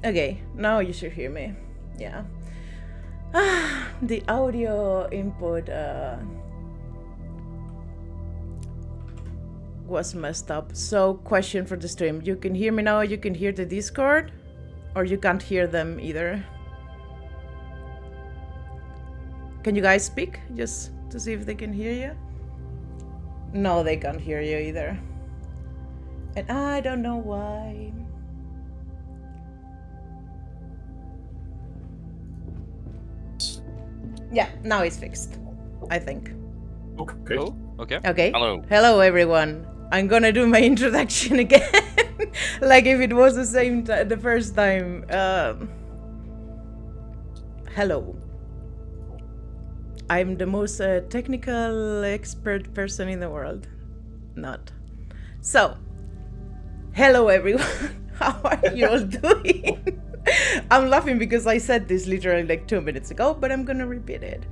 Okay, now you should hear me. Yeah. The audio input was messed up. So, question for the stream. You can hear me now, you can hear the Discord, or you can't hear them either. Can you guys speak? Just to see if they can hear you? No, they can't hear you either. And I don't know why. Yeah, now it's fixed, I think. Okay. Oh, okay. Okay. Hello. Hello, everyone. I'm gonna do my introduction again, like if it was the first time. Hello. I'm the most technical expert person in the world. Not. So, hello, everyone. How are you all doing? I'm laughing because I said this literally like 2 minutes ago, but I'm gonna repeat it.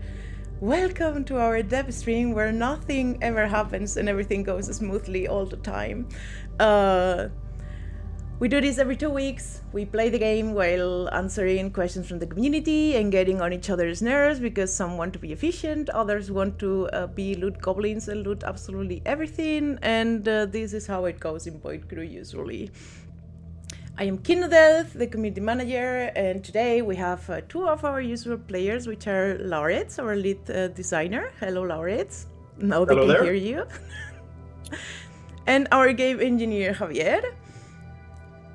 Welcome to our dev stream where nothing ever happens and everything goes smoothly all the time. We do this every 2 weeks. We play the game while answering questions from the community and getting on each other's nerves because some want to be efficient, others want to be loot goblins and loot absolutely everything, and this is how it goes in Void Crew usually. I am Kinodelf, the community manager, and today we have two of our usual players, which are Lauritz, our lead designer. Hello, Lauritz. Now they can hear you. And our game engineer, Javier.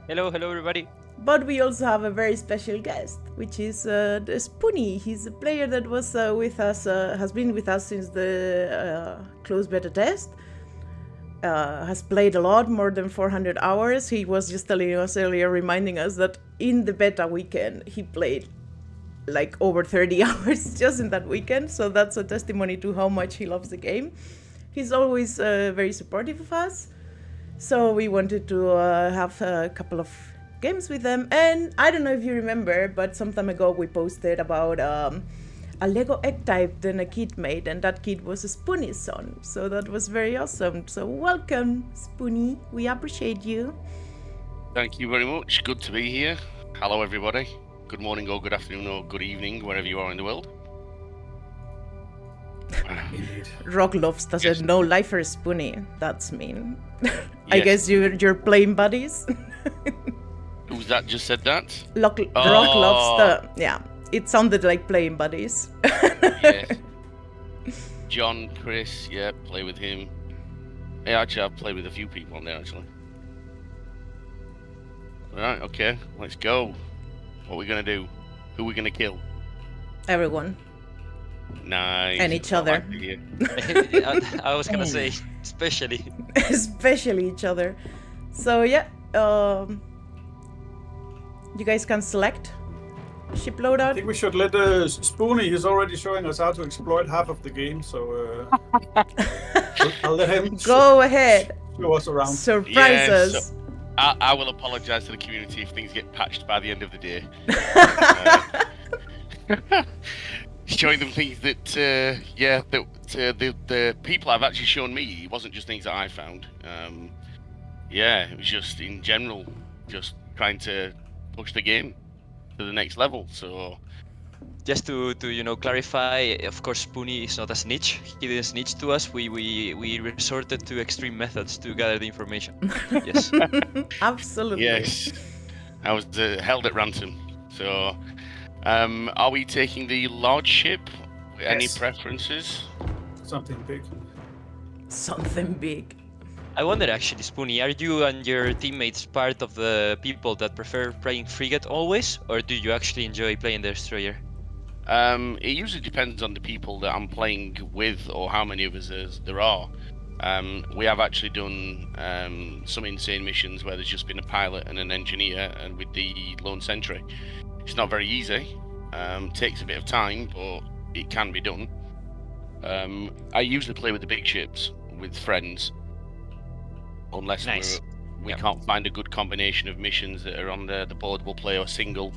Hello, everybody. But we also have a very special guest, which is the Spoony. He's a player that was with us, has been with us since the closed beta test. Has played a lot, more than 400 hours. He was just telling us earlier, reminding us that in the beta weekend, he played like over 30 hours just in that weekend. So that's a testimony to how much he loves the game. He's always very supportive of us. So we wanted to have a couple of games with them. And I don't know if you remember, but some time ago we posted about a Lego Ectype that a kid made, and that kid was a Spoony's son. So that was very awesome. So welcome, Spoony. We appreciate you. Thank you very much. Good to be here. Hello, everybody. Good morning, or good afternoon, or good evening, wherever you are in the world. Roguelite doesn't know lifer Spoony. That's mean. I Yes. guess you're playing buddies. Who's that just said that? Roguelite, yeah. It sounded like playing buddies. Yes. John, Chris, yeah, play with him. Yeah, actually, I've played with a few people on there, actually. Right, okay, let's go. What are we going to do? Who are we going to kill? Everyone. Nice. And each other. I was gonna say, especially. Especially each other. So yeah, you guys can select ship I loadout. think we should let Spoony. He's already showing us how to exploit half of the game, so I'll let him Go ahead. show us around. Surprise Yeah, us. so I will apologise to the community if things get patched by the end of the day. Showing them things that, the people have actually shown me. It wasn't just things that I found. Yeah, it was just in general, just trying to push the game to the next level. So, Just to clarify, of course, Spoony is not a snitch. He didn't snitch to us. We resorted to extreme methods to gather the information. Yes. Absolutely. yes, I was held at ransom. So, are we taking the large ship? Any Yes. preferences? Something big. Something big. I wonder actually, Spoony, are you and your teammates part of the people that prefer playing frigate always, or do you actually enjoy playing the destroyer? It usually depends on the people that I'm playing with or how many of us there are. We have actually done some insane missions where there's just been a pilot and an engineer, and with the lone sentry. It's not very easy. Takes a bit of time, but it can be done. I usually play with the big ships with friends, unless Nice. we can't find a good combination of missions that are on the board. We'll play a single,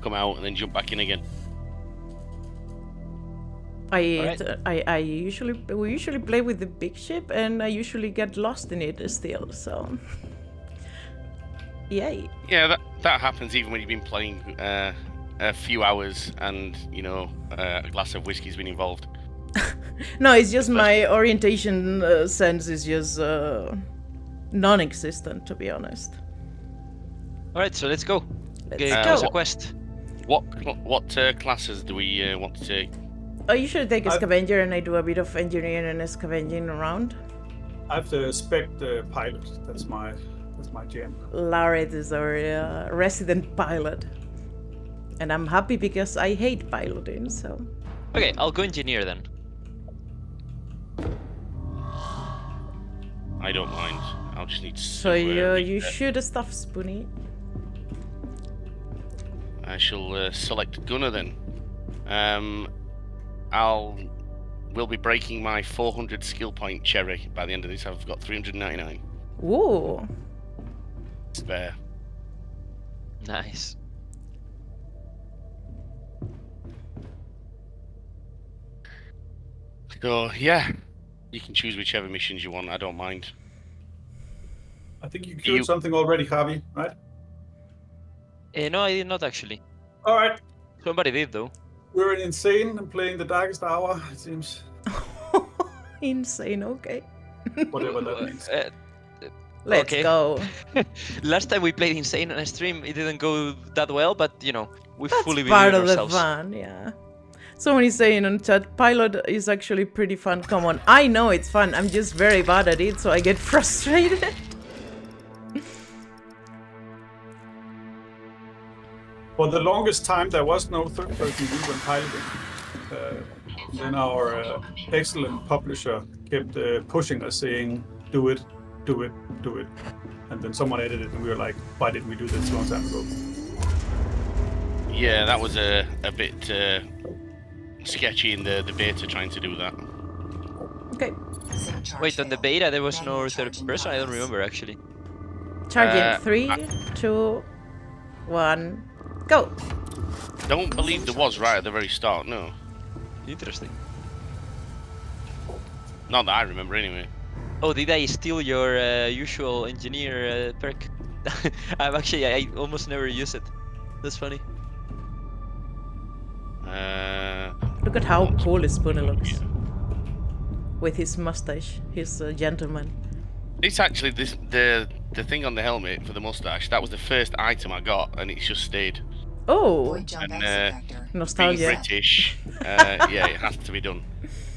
come out, and then jump back in again. We usually play with the big ship, and I usually get lost in it still. So Yay. Yeah, that happens even when you've been playing a few hours and, you know, a glass of whiskey's been involved. No, it's just my orientation sense is just non-existent, to be honest. Alright, so let's go. Let's Give go. us a quest. What classes do we want to take? Oh, you should take a scavenger, and I do a bit of engineering and scavenging around. I have the spec pilot. That's my jam. Laret is our resident pilot. And I'm happy because I hate piloting, so... Okay, I'll go engineer then. I don't mind. I'll just need to... So you shoot stuff, Spoony. I shall select Gunner then. We'll be breaking my 400 skill point cherry by the end of this. I've got 399 Ooh. spare. Nice. So yeah, you can choose whichever missions you want. I don't mind. I think you killed something already, Javi, right? No, I did not actually. All right. Somebody did though. We're in Insane and playing the Darkest Hour, it seems. Insane, okay. Whatever that means. Let's okay. go. Last time we played Insane on a stream, it didn't go that well, but you know, we That's fully part believed of ourselves. the fun, yeah. Someone is saying on chat, pilot is actually pretty fun. Come on, I know it's fun. I'm just very bad at it, so I get frustrated. For the longest time, there was no third-person view when piloting. Then our excellent publisher kept pushing us, saying, do it, do it, do it. And then someone edited it, and we were like, why didn't we do this a long time ago? Yeah, that was a bit sketchy in the beta trying to do that. Okay. Wait, on the beta there was no third person? I don't remember actually. Charging 3, 2, 1, go. Don't believe there was right at the very start, no. Interesting. Not that I remember anyway. Did I steal your usual engineer perk? I almost never use it. That's funny. Look at how cool Spoony looks. With his mustache, his gentleman. It's actually the thing on the helmet for the mustache. That was the first item I got, and it's just stayed. Oh, And being nostalgia. British, yeah, it has to be done.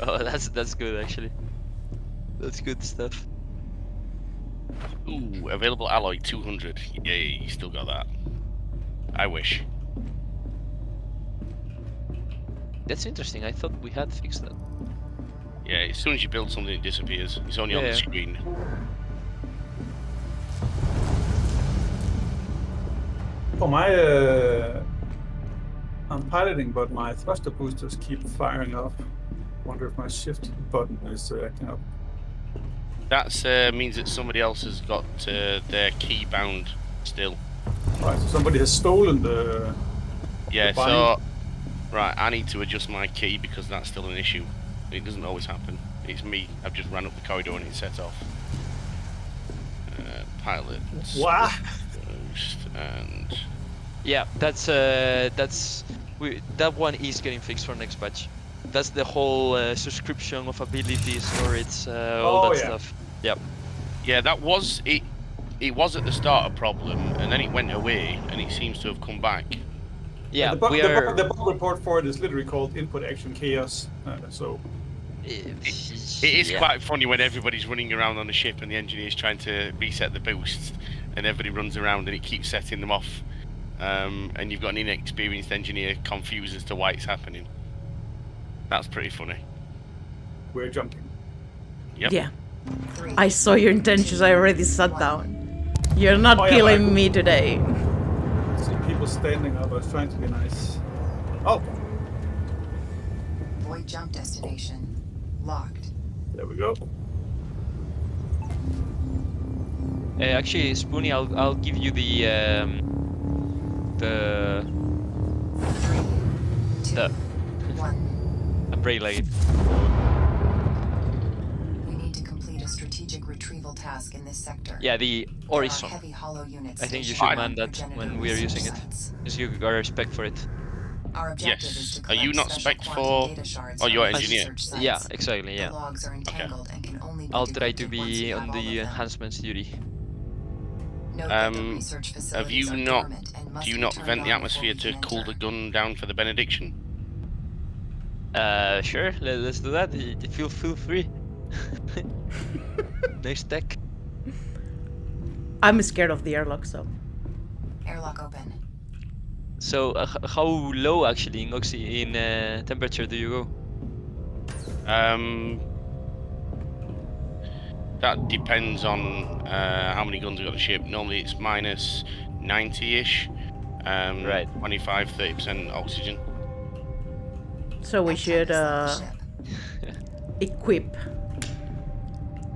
Oh, that's good actually. That's good stuff. Ooh, available alloy 200. Yeah, you still got that. I wish. That's interesting. I thought we had fixed that. Yeah, as soon as you build something, it disappears. It's only on the screen. For my, I'm piloting, but my thruster boosters keep firing off. Wonder if my shift button is acting up. That means that somebody else has got their key bound still. Right, so somebody has stolen the. Yeah, the bind. so right, I need to adjust my key because that's still an issue. It doesn't always happen. It's me. I've just ran up the corridor and it set off. Pilot. Wow. Boost and Yeah, that one is getting fixed for next patch. That's the whole subscription of abilities, or it's all that stuff. Yep. yeah, that was it. It was at the start a problem, and then it went away, and it seems to have come back. Yeah, the bug, we the are. bug- the bug report for it is literally called input action chaos. So It is quite funny when everybody's running around on the ship and the engineer's trying to reset the boosts, and everybody runs around and it keeps setting them off. And you've got an inexperienced engineer confused as to why it's happening. That's pretty funny. we're jumping. Yep. Yeah. I saw your intentions. I already sat down. You're not Oh, yeah, killing I- me today. See people standing up. I was trying to be nice. Oh, Void jump destination locked. there we go. Actually, Spoony, I'll give you the 3, 2, The- 1. umbrella. We need to complete a strategic retrieval task in this sector. Yeah, the There are horizon. heavy hollow units I think you stationed should on man that progenitor when we are research using it. sites. Because you got respect for it. Our objective is Yes. to Are you collect not special spec quantum for? data shards Oh, from you're the engineer. research sites. Yeah, exactly, yeah. The logs are entangled and can only be I'll try to decrypted once we be have on all of the them. enhancements duty. Note that the research facilities are dormant and must Do you be not turned vent the on atmosphere before we to can cool enter. the gun down for the benediction? Sure, let's do that. Feel free. Nice tech. I'm scared of the airlock, so. Airlock open. So, how low actually in temperature do you go? That depends on how many guns we got on the ship. Normally it's minus 90-ish. Right. 25-30% oxygen. So we should Ectype is on the ship. equip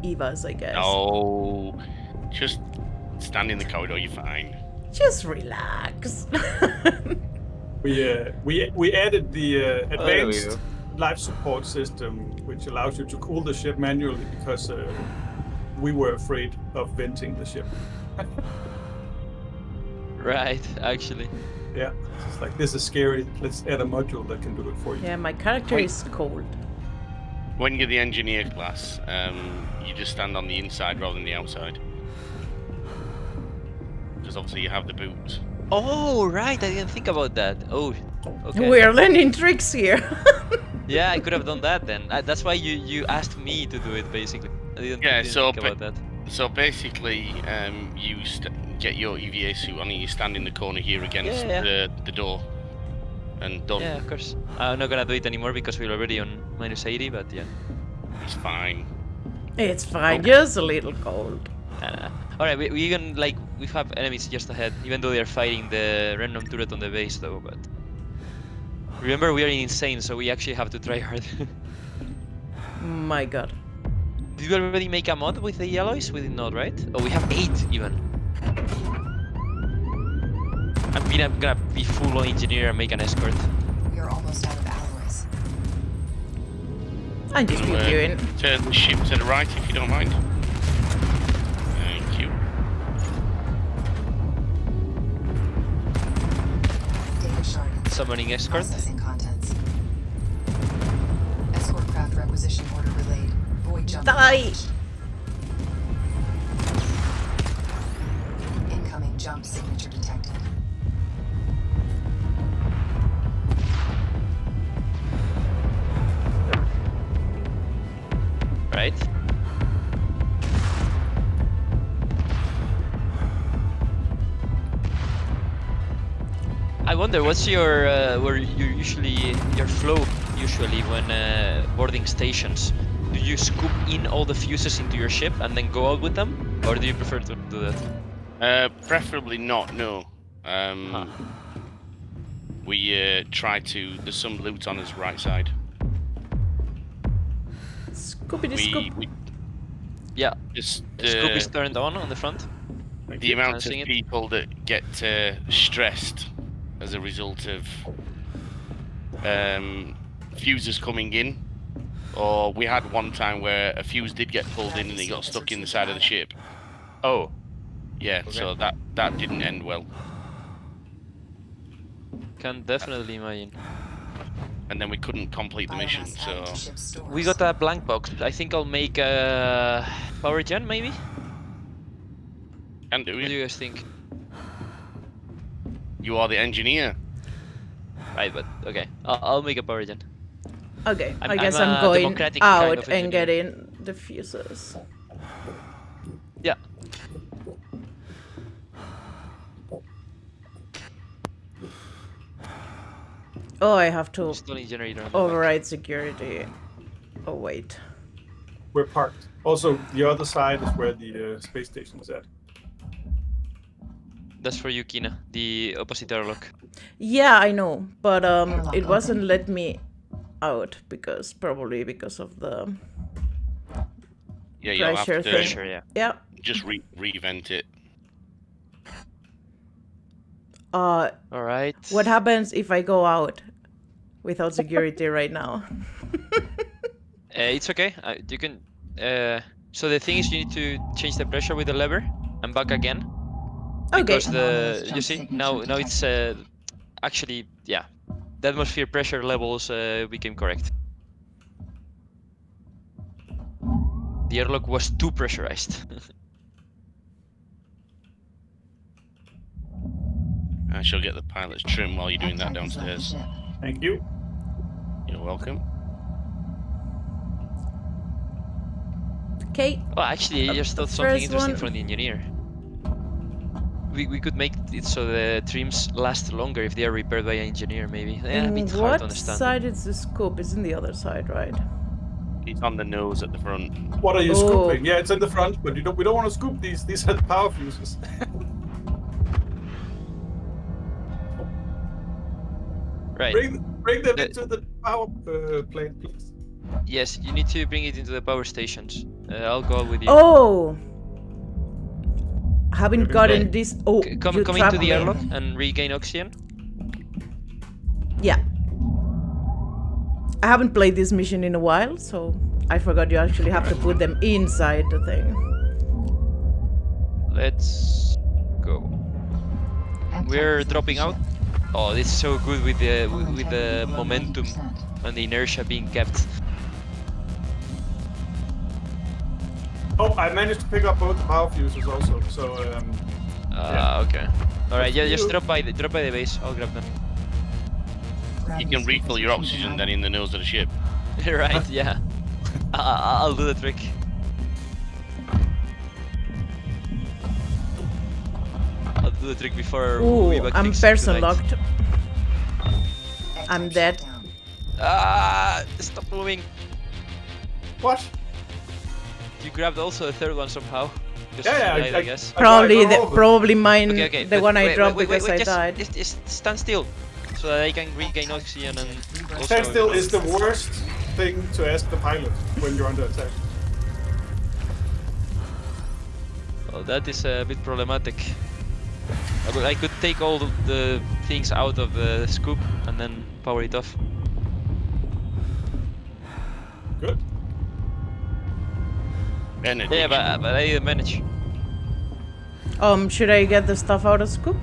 Evas, I guess. No, just stand in the corridor. You're fine. Just relax. We added the there we advanced go. life support system, which allows you to cool the ship manually because we were afraid of venting the ship. Right, actually. Yeah, it's like this is scary. Let's add a module that can do it for you. Yeah, my character is cold. When you're the engineer class, you just stand on the inside rather than the outside. Because obviously you have the boots. Oh, right, I didn't think about that. Oh, okay. We're learning tricks here. Yeah, I could have done that then. That's why you asked me to do it, basically. I didn't So think about that. So basically, you get your EVA suit on and you stand in the corner here against Yeah. the door. And done. Yeah, of course. I'm not gonna do it anymore because we're already on minus 80, but yeah. It's fine. It's fine, just a little cold. Alright, we can, like, we have enemies just ahead, even though they're fighting the random turret on the base, though, but... Remember, we are insane, so we actually have to try hard. My god. Did we already make a mod with the alloys? We did not, right? Oh, we have 8, even. I'm gonna be full-on engineer and make an escort. We are almost out of alloys. I'm just reviewing. Turn the ship to the right if you don't mind. Thank you. Data shard. Summoning escort. Processing contents. Escort craft requisition order relayed. Void jump. Die! acknowledged. Incoming jump signature detected. Right. I wonder what's your your flow usually when boarding stations. Do you scoop in all the fuses into your ship and then go out with them, or do you prefer to do that? Preferably not, no. We try to... There's some loot on his right side. Scoopity scoop. Yeah. Just, Scoop is turned on the front. the amount of Balancing it. people that get stressed as a result of fuses coming in. Or we had one time where a fuse did get pulled in and it got stuck in the side of the ship. Oh. Yeah, Okay. so that didn't end well. Can definitely imagine. And then we couldn't complete the mission, Biomass so... added to ship stores. We got a blank box. I think I'll make a power gen, maybe? Can do What do it. you guys think? You are the engineer. Right, but okay. I'll make a power gen. Okay, I I'm guess a I'm going democratic kind out of and engineer. getting the fuses. Yeah. Oh, I have to Stoning generator. on the back. override security. Oh, wait. We're parked. Also, the other side is where the space station is at. That's for you, Kina. The opposite airlock. Yeah, I know, but Airlock it wasn't open. let me out probably because of the Yeah, you'll have pressure to thing. Sure, yeah. Yeah. just revent it. What Alright. happens if I go out without security right now? It's okay. You can So the thing is, you need to change the pressure with the lever and back again. Okay. Because Anomalous the jump you see signature now it's actually yeah, the atmosphere pressure levels became correct. The airlock was too pressurized. I shall get the pilot's trim while you're doing that Ectype has left the downstairs. ship. Thank you. You're welcome. Okay. Oh, actually, I just thought something First interesting one. from the engineer. We could make it so the trims last longer if they are repaired by an engineer, maybe. Yeah, a bit In hard to what understand. side is the scoop? It's in the other side, right? It's on the nose at the front. What are you Oh. scooping? Yeah, it's in the front, but we don't want to scoop these. These are the power fuses. Right. Bring them The- into the power plant, please. Yes, you need to bring it into the power stations. I'll go with you. Oh! Haven't Maybe gotten not. this. Oh, Come you into trapped the me. airlock and regain oxygen. Yeah. I haven't played this mission in a while, so I forgot you actually have to put them inside the thing. Let's go. Ectype We're has left dropping the out. ship. Oh, this is so good with the Fuel integrity below momentum 90%. and the inertia being kept. Oh, I managed to pick up both the power fuses also. So yeah. Okay. All right, yeah, just You- drop by the base. I'll grab them. Grab You your can scoop refill as your you keep oxygen an then eye- in the nose of the ship. Right? Yeah. I'll do the trick. I'll do the trick before we Ooh, back I'm things person tonight. locked. Ectype I'm shut dead. down. Stop moving. What? You grabbed also the third one somehow. Just Yeah, died, I guess. Probably I got all of them. probably mine, Okay, the but one I wait, dropped wait, because I just, died. Just stand still, so that I can regain oxygen and also. Stand still is the worst thing to ask the pilot when you're under attack. Well, that is a bit problematic. I could take all the things out of the scoop and then power it off. Good. Energy. Yeah, but I didn't manage. Should I get the stuff out of scoop?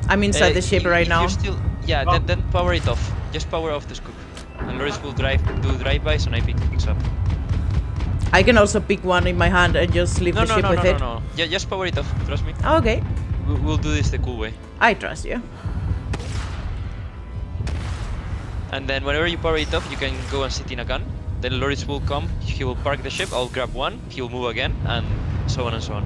I'm inside the ship right If now. you're still, yeah, Oh. then power it off. Just power off the scoop. And Loris will do drive-bys and I pick things up. I can also pick one in my hand and just leave No, the no, ship no, with no, it. no, no. Yeah, just power it off. Trust me. Okay, We'll do this the cool way. I trust you. And then whenever you power it off, you can go and sit in a gun. Then Loris will come, he will park the ship, I'll grab one, he will move again, and so on and so on.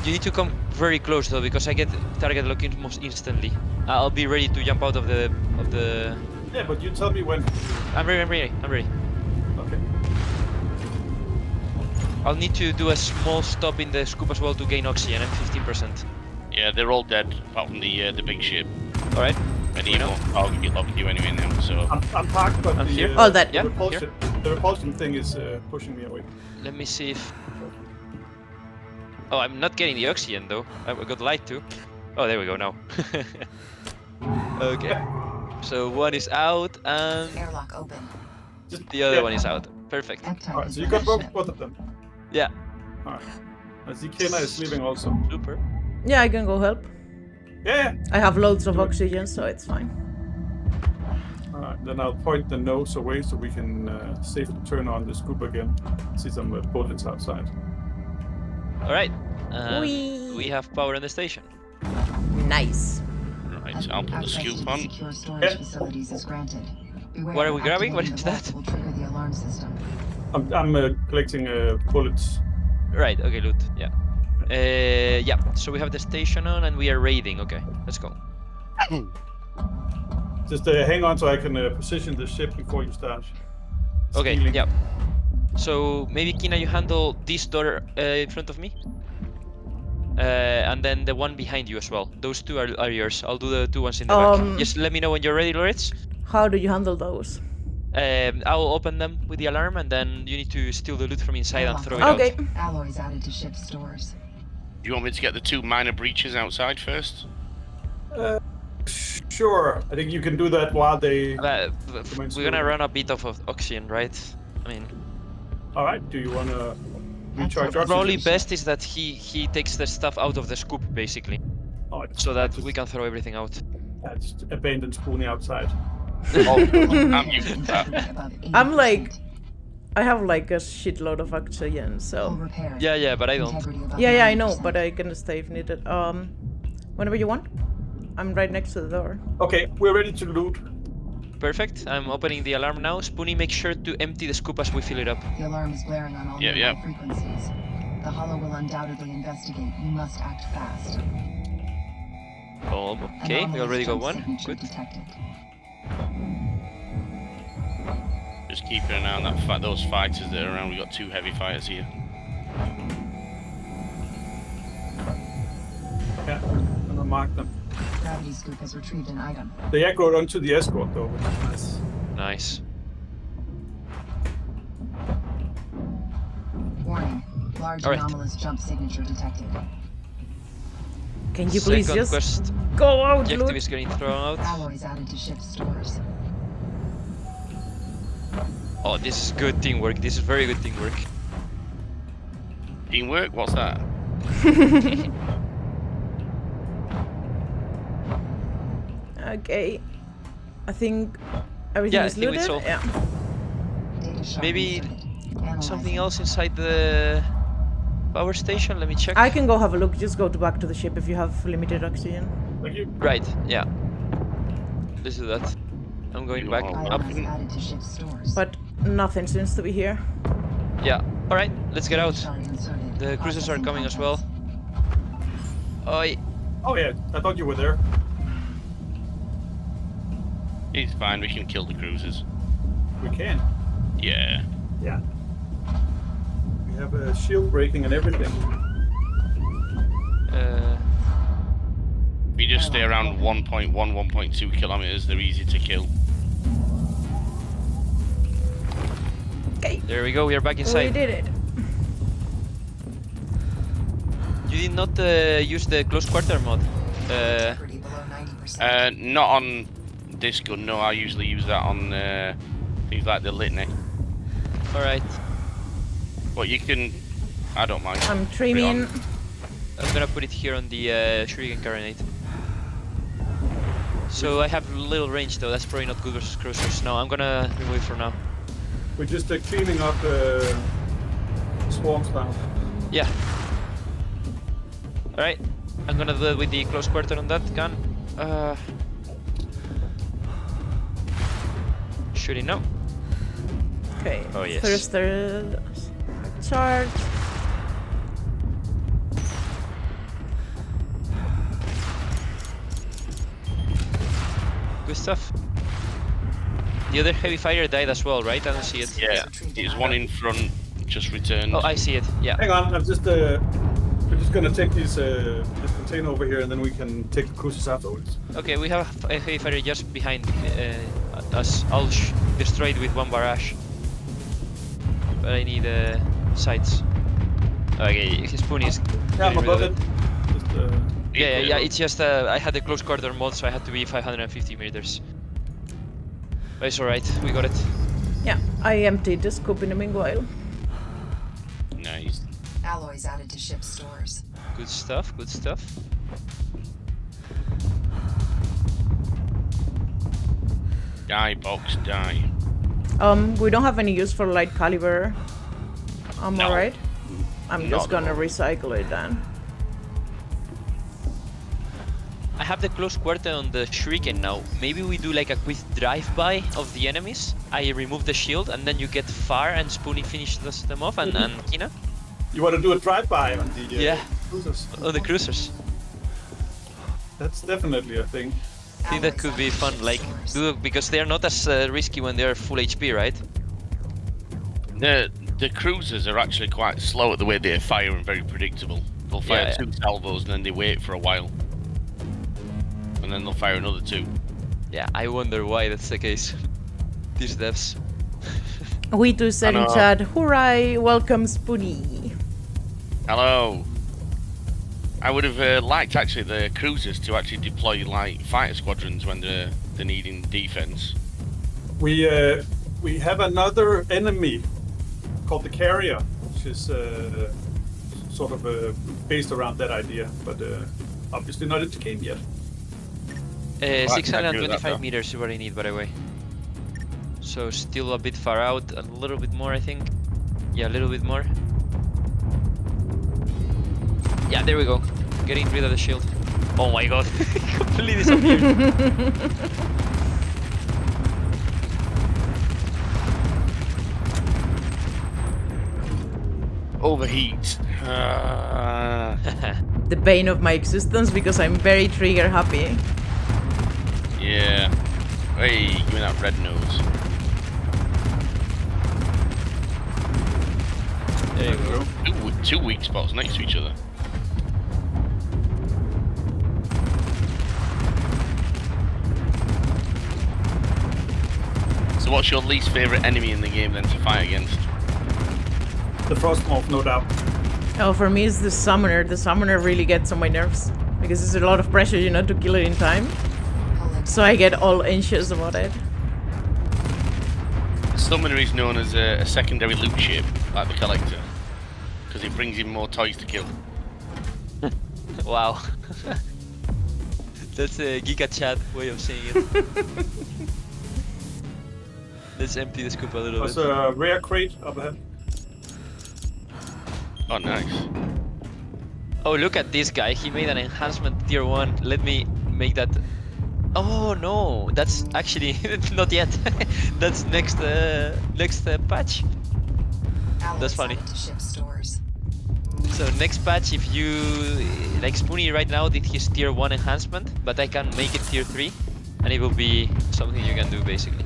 You need to come very close though, because I get target locking almost instantly. I'll be ready to jump out of the... Yeah, but you tell me when. I'm ready. Okay. I'll need to do a small stop in the scoop as well to gain oxygen and 15%. Yeah, they're all dead apart from the big ship. Alright? And I'll lock you anyway now. So I'm parked, but I'm the, here. All that. Yeah, the repulsion thing is pushing me away. Let me see if... Oh, I'm not getting the oxygen though. I got light too. Oh, there we go now. Okay. So one is out and Airlock open. Just the other one is out. Perfect. Ectype Alright, has so you left got the ship. both of them. Yeah, Alright. I see Kena is leaving also. super. Yeah, I can go help. Yeah. I have loads of Do it. oxygen, so it's fine. Alright, then I'll point the nose away so we can safely turn on the scoop again. See some bullets outside. Alright. Whee! We have power in the station. Nice. right, I'll put the Access scoop to the on. secure storage Yeah. facilities is granted. Beware, What are we grabbing? What activating is the that? vault Will trigger the alarm system. I'm collecting bullets. Right, okay, loot. Yeah. Yeah, so we have the station on and we are raiding. Okay, let's go. Just hang on so I can position the ship before you start. Okay, stealing. yeah. So maybe Kina, you handle this door in front of me. And then the one behind you as well. Those two are yours. I'll do the two ones in the back. Just let me know when you're ready, Loritz. How do you handle those? I'll open them with the alarm and then you need to steal the loot from inside and throw it Okay. out. Alloys added to ship stores. Do you want me to get the two minor breaches outside first? Sure. I think you can do that while they. We're gonna run a bit of oxygen, right? I mean, All right. Do you want to recharge Probably oxygen? best is that he takes the stuff out of the scoop, basically, Oh, it's, so that just, we can throw everything out. just abandon Spoony outside. I'm used to that. I'm like, I have like a shitload of oxygen, so. Yeah, but I don't. Yeah, I know, but I can stay if needed. Whenever you want. I'm right next to the door. Okay, we're ready to loot. Perfect. I'm opening the alarm now. Spoony, make sure to empty the scoop as we fill it up. The alarm is blaring on all Yeah. frequencies. The Hollow will undoubtedly investigate. You must act fast. Oh, okay. We already got one. Good. Detected. Just keeping an eye on that those fighters that are around. We got 2 heavy fighters here. Yeah, I'm gonna mark them. Gravity scoop has retrieved an item. They aggroed onto the escort though, which is nice. Nice. Warning. Large All right. anomalous jump signature detected. Can you please Second just quest. go out, Objective loot? is getting thrown out. Alloys added to ship's stores. Oh, this is good teamwork. This is very good teamwork. Teamwork? What's that? Okay. I think everything Yeah, is I think we looted. solved. Yeah. Data shard Maybe inserted. Analyzing. something else inside the power station. Let me check. I can go have a look. Just go back to the ship if you have limited oxygen. Thank you. Right. Yeah. Let's do that. I'm going back up. Alloys added to ship's stores. But nothing seems to be here. Yeah. All right. Let's get out. Shard inserted. The cruisers are Processing coming as contents. well. Oi. Oh yeah, I thought you were there. It's fine. We can kill the cruisers. We can. Yeah. Yeah. We have a shield breaking and everything. If you just stay around 1.1, 1.2 kilometers, they're easy to kill. Okay. There we go. We are back We inside. did it. You did not use the close quarter mod. Integrity below 90%. Not on this gun. No, I usually use that on things like the Litany. All right. But you can. I don't mind. I'm Put it trimming. on. I'm gonna put it here on the shuriken carronade. So I have little range though. That's probably not good versus cruisers. No, I'm gonna remove it for now. We're just cleaning up swarms now. Yeah. All right. I'm gonna do it with the close quarter on that gun. Shooting now. Okay. Oh, yes. Thruster charge. Good stuff. The other heavy fighter died as well, right? I don't see it. Yeah. There's one in front. Just returned. Oh, I see it. Yeah. Hang on, I'm just we're just gonna take this container over here and then we can take the cruisers afterwards. Okay, we have a heavy fighter just behind us. I'll destroy it with one barrage. But I need sights. Okay, his Spoony is Yeah, I'm getting rid above of it. Just, Yeah. It's just I had the close quarter mod, so I had to be 550 meters. But it's alright, we got it. Yeah, I emptied the scoop in the meanwhile. Nice. Alloys added to ship's stores. Good stuff, good stuff. Die, box, die. We don't have any use for light caliber ammo, No. right? I'm Not just at gonna all. recycle it then. I have the close quarter on the shuriken now. Maybe we do like a quick drive-by of the enemies. I remove the shield and then you get far and Spoony finishes them off and Kina you want to do a drive-by on the Yeah. cruisers? on the cruisers. That's definitely a thing. I think that could be fun, like, because they are not as risky when they are full HP, right? The cruisers are actually quite slow at the way they fire and very predictable. They'll fire Yeah. 2 salvos and then they wait for a while. And then they'll fire another 2. Yeah, I wonder why that's the case. These devs. We too said in Hello. chat, hooray, welcome Spoony. Hello. I would have liked actually the cruisers to actually deploy like fighter squadrons when they're needing defense. We have another enemy called the Carrier, which is sort of based around that idea, but obviously not in the game yet. 625 meters is what I need, by the way. So still a bit far out, a little bit more, I think. Yeah, a little bit more. Yeah, there we go. Getting rid of the shield. Oh my god, completely disappeared. Overheat. The bane of my existence because I'm very trigger happy. Yeah. Hey, give me that red nose. There you go. Two weak spots next to each other. So what's your least favourite enemy in the game then to fight against? The Frostmorph, no doubt. Oh, for me it's the summoner. The summoner really gets on my nerves because there's a lot of pressure, you know, to kill it in time. So I get all anxious about it. Summoner is known as a secondary loot ship, like the collector, because it brings in more toys to kill. Wow. That's a Giga Chat way of saying it. Let's empty the scoop a little There's bit. a rare crate up ahead. Oh, nice. Oh, look at this guy. He made an enhancement tier 1. Let me make that. Oh no, that's actually not yet. That's next patch. That's funny. So next patch, if you like Spoony right now did his tier 1 enhancement, but I can make it tier 3, and it will be something you can do basically.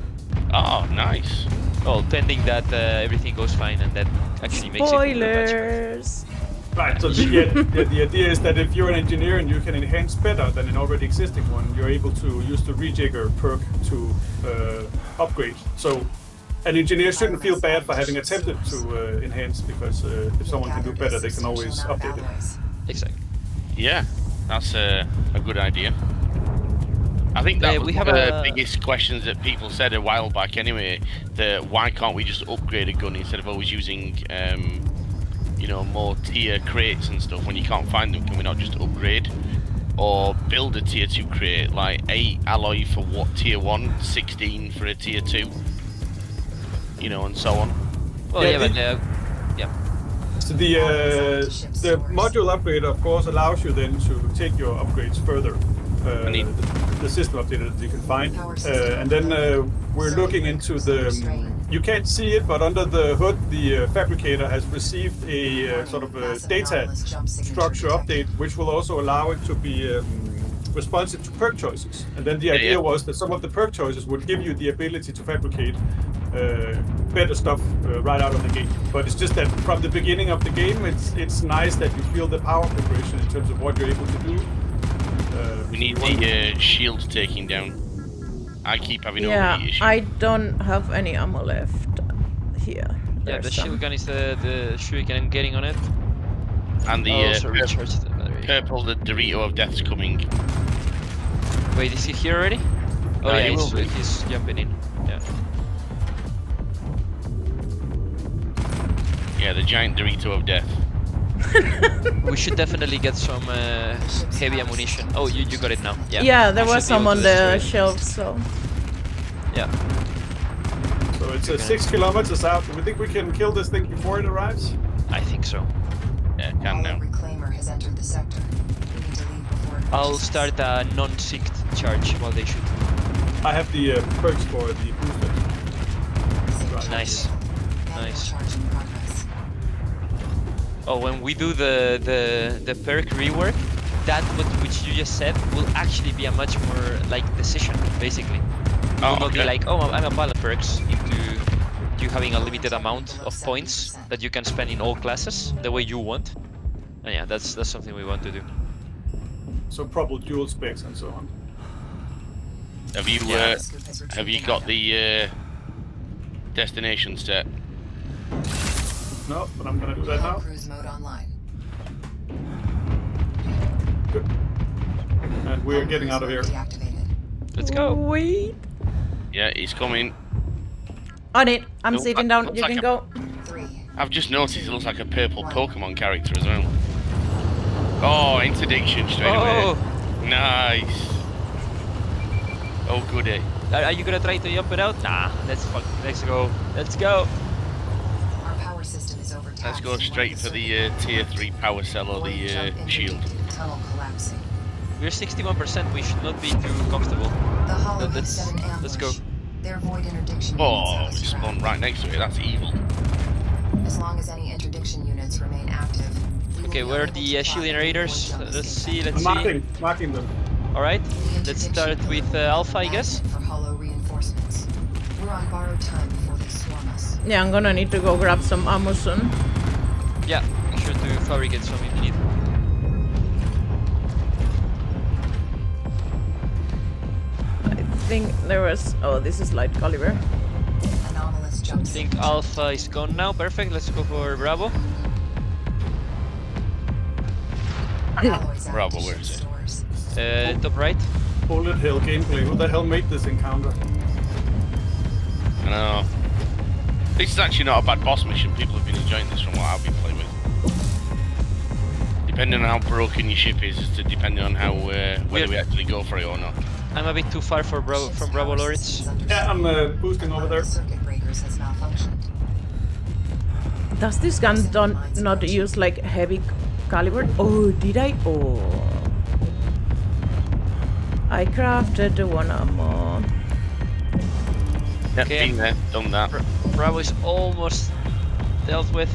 Oh, nice. Well, pending that everything goes fine and that actually makes it. Spoilers! Right, so the idea is that if you're an engineer and you can enhance better than an already existing one, you're able to use the rejigger perk to upgrade. So an engineer shouldn't feel bad for having attempted to enhance, because if someone can do better, they can always update it. Exactly. Yeah, that's a good idea. I think that was we one have of the biggest questions that people said a while back anyway, that why can't we just upgrade a gun instead of always using you know, more tier crates and stuff. When you can't find them, can we not just upgrade? Or build a tier 2 crate, like 8 alloy for what tier 1, 16 for a tier 2, you know, and so on. Well, yeah, but yeah. So the module upgrade, of course, allows you then to take your upgrades further. The system update that you can find, and then we're looking into the. You can't see it, but under the hood, the fabricator has received a sort of a data structure update, which will also allow it to be responsive to perk choices. And then the idea was that some of the perk choices would give you the ability to fabricate better stuff right out of the gate. But it's just that from the beginning of the game, it's nice that you feel the power progression in terms of what you're able to do. We need the shield taking down. I keep having overheat issues. I don't have any ammo left here. Yeah, There's the some. shield gun is the shuriken I'm getting on it. And the Also recharge the battery. purple, the Dorito of Death's coming. Wait, is he here already? Oh No, yeah, he will be. he's jumping in. Yeah. Yeah, the giant Dorito of Death. We should definitely get some heavy ammunition. Oh, you got it now. Yeah. Yeah, there You was should be some able on to the destroy it. shelves, so. Yeah. So it's 6 kilometers out. Do we think we can kill this thing before it arrives? I think so. Yeah, can now. Reclaimer has entered the sector. We need to leave before it I'll reaches start a non-synced charge while they shoot. I have the perks for the booster. Signal Nice. activated. Nice. Charge in progress. Oh, when we do the perk rework, that which you just said will actually be a much more like decision, basically. It will not be okay. like, oh, I'm a pile of perks into you having a limited amount of points that you can spend in all classes the way you want. And yeah, that's something we want to do. So probably dual specs and so on. Have you Yeah. have you got the destination set? No, but I'm gonna do that now. Cruise mode online. Good. And we're getting out of here. Deactivated. Let's go. Wait. Yeah, he's coming. On it. I'm No, sitting that down. looks You like can a- go. 3, I've just noticed it looks like a purple Pokemon character as well. Oh, interdiction straight Oh, away. Nice. Oh, goody. are you gonna try to jump it out? Nah, let's go. Let's go. Our power system is overtaxed. Let's go straight for the tier 3 power cell or the shield. Tunnel collapsing. We're 61%. We should not be too comfortable. The hollow has Let's set an ambush. let's go. Their void interdiction Oh, units we have us spawned trapped. right next to it. That's evil. As long as any interdiction units remain active. we will Okay, be where are unable the to shield fire generators? void jump Let's see. escape Let's I'm see. marking them. All right. The Let's interdiction start with code Alpha, I guess. magnet for hollow reinforcements. We're on borrowed time before they swarm us. Yeah, I'm gonna need to go grab some ammo soon. Yeah, make sure to fabricate some if you need. I think there was. Oh, this is light caliber. Anomalous jump I think Alpha is gone now. Perfect. Let's go for Bravo. Bravo, where is it? Top right. Bullet hell gameplay. Who the hell made this encounter? I know. This is actually not a bad boss mission. People have been enjoying this from what I've been playing with. Depending on how broken your ship is to depending on how whether we actually go for it or not. I'm a bit too far for from Bravo Lawrence. Yeah, I'm boosting over there. Circuit breakers has malfunctioned. Does this gun not use like heavy caliber? Oh, did I? Oh. I crafted one ammo. Yeah, Okay. been there, done that. Bravo is almost dealt with.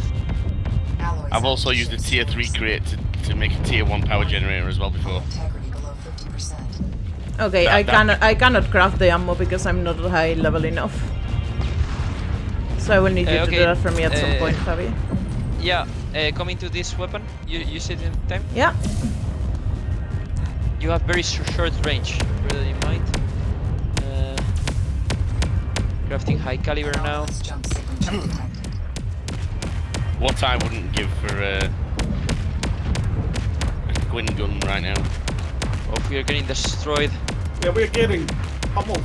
Alloys I've also used the tier 3 crate to make a tier 1 power generator as well before. integrity below 50%. Okay, I cannot craft the ammo because I'm not high level enough. So I will need you to okay, do that for me at some point, Javi. Yeah, coming to this weapon. You use it in time. Yeah. You have very short range. Bear that in mind. Crafting high caliber now. Anomalous jump signature detected. What I wouldn't give for a Gwyn gun right now. Oh, we are getting destroyed. Yeah, we're getting pummeled.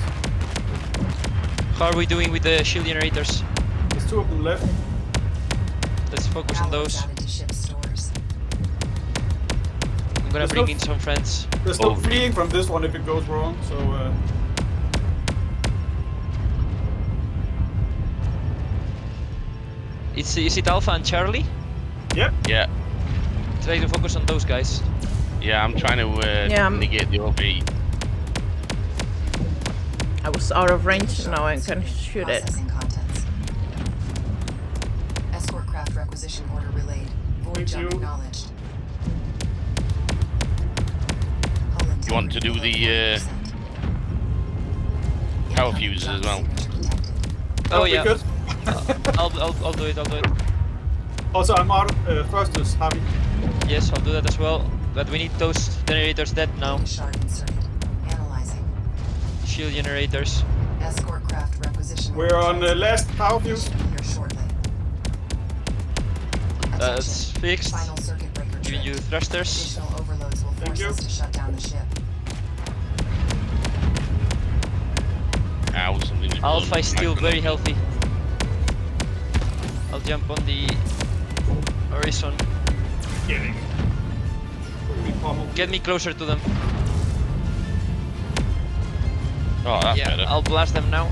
How are we doing with the shield generators? There's 2 of them left. Let's focus on Alloys those. added to ship stores. I'm gonna There's bring no- in some friends. There's no Oh. fleeing from this one if it goes wrong, so Is it Alpha and Charlie? yep. Yeah, Try to focus on those guys. yeah, I'm trying to Yeah, negate the overheat. I was out of range, now I can shoot it. Processing contents. Escort craft requisition order relayed. Void Thank jump you. acknowledged. You want to do the power fuses as well? Oh That'll be yeah. good. I'll do it. I'll do it. Also, I'm out of thrusters, Javi. Yes, I'll do that as well. But we need those generators dead now. Shard inserted. Analyzing. Shield generators. Escort craft requisition. We're on the last power fuse. Here shortly. That's Attention. fixed. Final circuit breaker Giving you tripped. thrusters. Additional overloads will Thank force you. us to shut down the ship. Ow, something just Alpha blew is still my very phone up. healthy. I'll jump on the horizon. Getting. We pummeled. Get me closer to them. Oh, that's Yeah, better. I'll blast them now.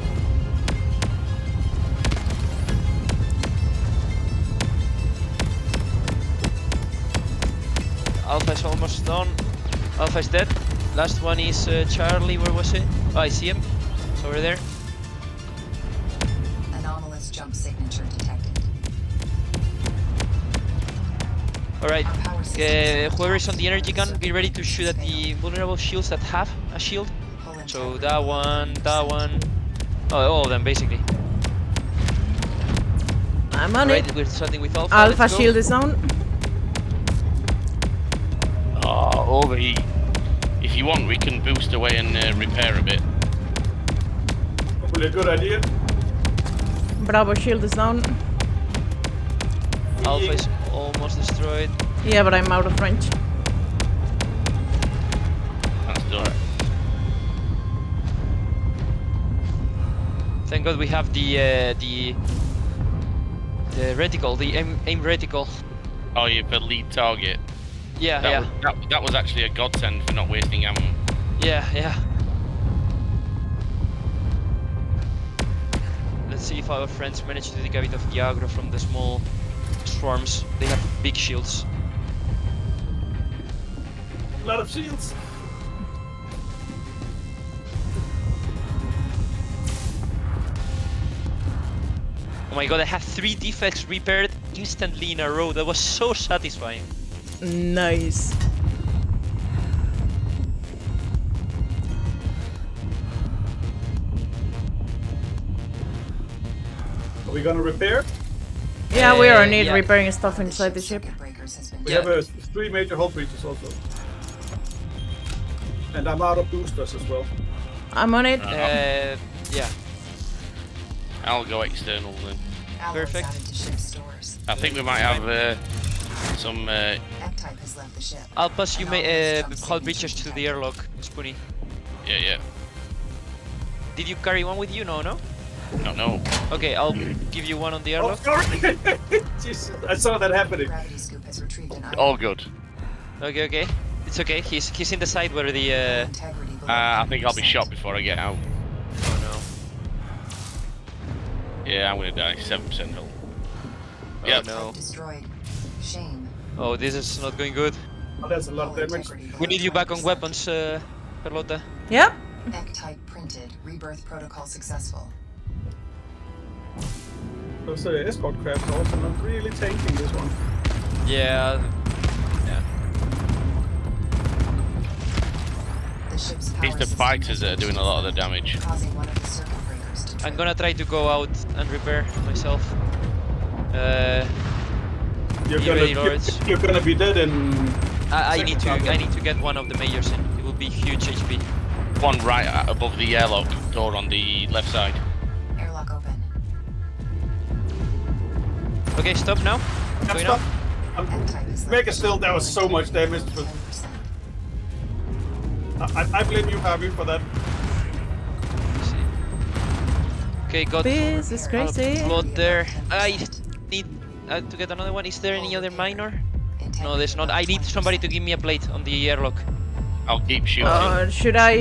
Alpha is almost done. Alpha is dead. Last one is Charlie. Where was it? Oh, I see him. It's over there. Anomalous jump signature detected. Alright. Our power system Whoever is on the energy gun, get ready to shoot at the vulnerable shields that have a shield. So that one. Oh, all of them basically. I'm on Alright, it. we're starting with Alpha. Alpha let's go. shield is down. Oh, overheat. If you want, we can boost away and repair a bit. Probably a good idea. Bravo shield is down. Alpha is almost destroyed. Yeah, but I'm out of range. That's done. Thank God we have the The reticle, the aim reticle. Oh, you for lead target. Yeah, That was actually a godsend for not wasting ammo. yeah. Let's see if our friends manage to take a bit of the aggro from the small swarms. They have big shields. A lot of shields. Oh my god, I have 3 defects repaired instantly in a row. That was so satisfying. Nice. Are we gonna repair? Yeah, we are yeah. repairing stuff inside the ship. Circuit breakers has been We Yeah. have 3 major hull breaches also. And I'm out of boosters as well. I'm on it. Yeah. I'll go external then. alloys Perfect. added to ship stores. I think we might have some. Ectype has left the ship. I'll pass you Anomalous jump hull signature breaches to the detected. airlock, Spoony. Yeah. Did you carry one with you? No. No. Okay, I'll give you one on the Oh, airlock. sorry! Jesus, I saw that happening. Gravity scoop has retrieved an All good. Okay. It's okay. He's in the side where the. integrity below I think I'll be 50%. shot before I get out. Oh Yeah, I'm gonna die. 7% hull. no. Yep. Oh no. Type destroyed. Shame. Oh, this is not going good. Oh, that's a lot of Hull damage. integrity We below need you back on 20%. weapons, Carlota. Yep. Ectype printed. Rebirth protocol successful. Those escort crabs are also not really tanking this one. Yeah. The ship's It's power the system fighters has that are doing a lot of the damage. causing one of the circuit breakers to I'm trip. gonna try to go out and repair myself. You're Be gonna, ready, Lords. you're gonna be dead in. I need Second to round. get one of the majors in. It will be huge HP. One right above the airlock door on the left side. Airlock open. Okay, stop now. Yeah, Going stop. up. Ectype has left Mega the still, ship there was so below much damage. But 10%. I blame you, Harvey, for that. Okay, got This is crazy. blood there. I need to get another one. Is there any other minor? No, there's not. I need somebody to give me a plate on the airlock. I'll keep shooting. Should I?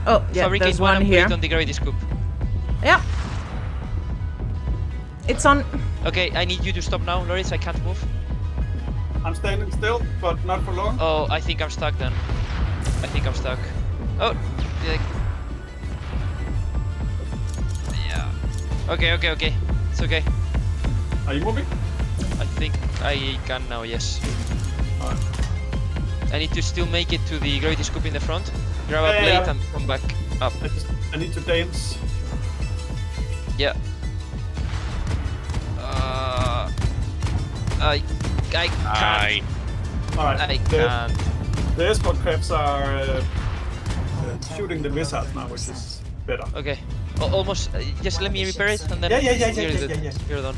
Oh, yeah, Fabricate there's one one and here. put it on the gravity scoop. Yeah. It's on. Okay, I need you to stop now, Loris. I can't move. I'm standing still, but not for long. Oh, I think I'm stuck then. I think I'm stuck. Oh, yeah. Okay. It's okay. Are you moving? I think I can now, yes. Alright. I need to still make it to the gravity scoop in the front. Grab a Yeah, plate yeah. and come back up. I need to dance. Yeah. I can't. Alright. I can't. The escort crabs are shooting the missiles now, which is better. Okay. Almost. Just let me repair it and then. Yeah. You're done.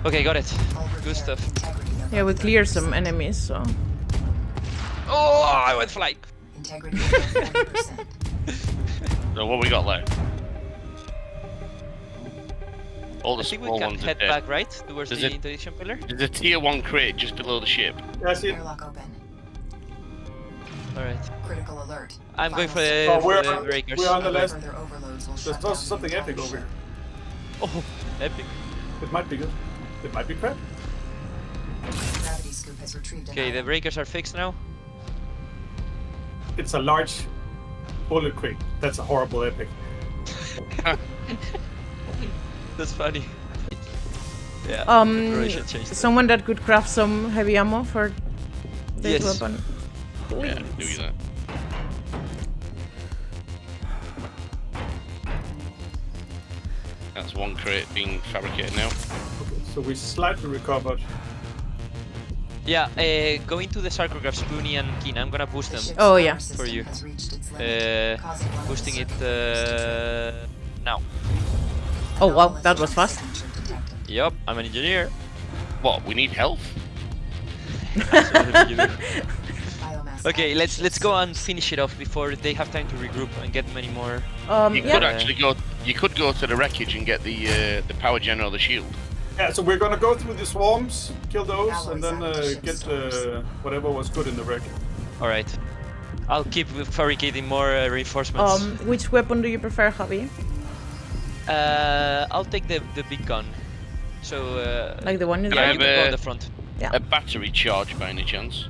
Okay, got it. Hull Good repair, stuff. integrity above Yeah, we cleared 30%. some enemies, so. Oh, I went flying. Integrity above 40%. So what we got left? All the I think we small can ones are head dead. back, right? Towards There's the a- interdiction pillar. There's a tier 1 crate just below the ship. Yeah, I see it. Airlock open. Alright. Critical alert. I'm going for Final the, Oh, we're for on- the breakers. we're on the left. Further overloads will There's shut also down something the epic entire over here. Oh, epic. It might be good. It might be crap. ship. Gravity scoop has retrieved an Okay, the item. breakers are fixed now. It's a large bullet crate. That's a horrible epic. That's funny. Yeah. probably should change that. Someone that could craft some heavy ammo for this Yes. weapon. Yeah, Please. do that. That's one crate being fabricated now. Okay, so we slightly recovered. Yeah, go into the sarcograph, Spoony and Keen. I'm gonna boost The them. ship's Oh, power yeah. system For you. has reached its limit, causing one of the Boosting it circuit breakers to trip. now. Oh, wow, Anomalous that was jump fast. signature detected. Yup, I'm an engineer. What? We need health? That's what you do. Biomass Okay, let's go and finish it off before they have time to regroup and get many more. You could actually go. You could go to the wreckage and get the power gen or the shield. Yeah, so we're gonna go through the swarms, kill those, and then get whatever was good in the wreck. All right. I'll keep fabricating more reinforcements. Which weapon do you prefer, Javi? I'll take the big gun. So. Like the one in Yeah, the you can go on the front. Yeah. A battery charge by any chance?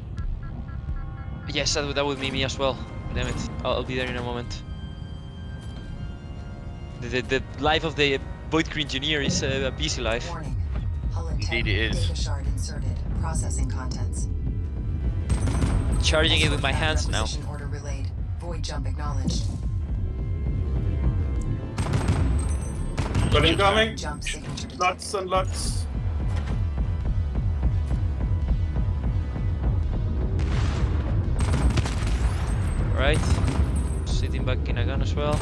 Yes, that would be me as well. Damn it. I'll be there in a moment. The life of the Void Crew engineer is a busy life. Warning. Hull intent. Indeed it is. Data shard inserted. Processing contents. Charging it with my hands now. Requisition order relayed. Void jump acknowledged. But incoming, Jump signature detected. lots and lots. Right. Sitting back in a gun as well.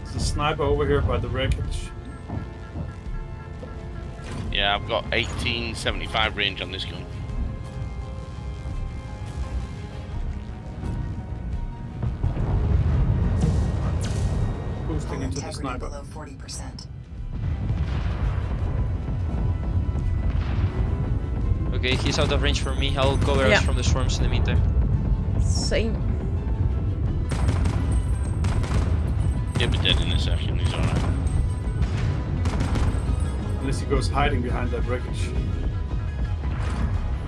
There's a sniper over here by the wreckage. Yeah, I've got 1875 range on this gun. Boosting Hull into the integrity sniper. below 40%. Okay, he's out of range for me. I'll cover Yeah. us from the swarms in the meantime. Same. He'll be dead in a second, he's alright. Unless he goes hiding behind that wreckage.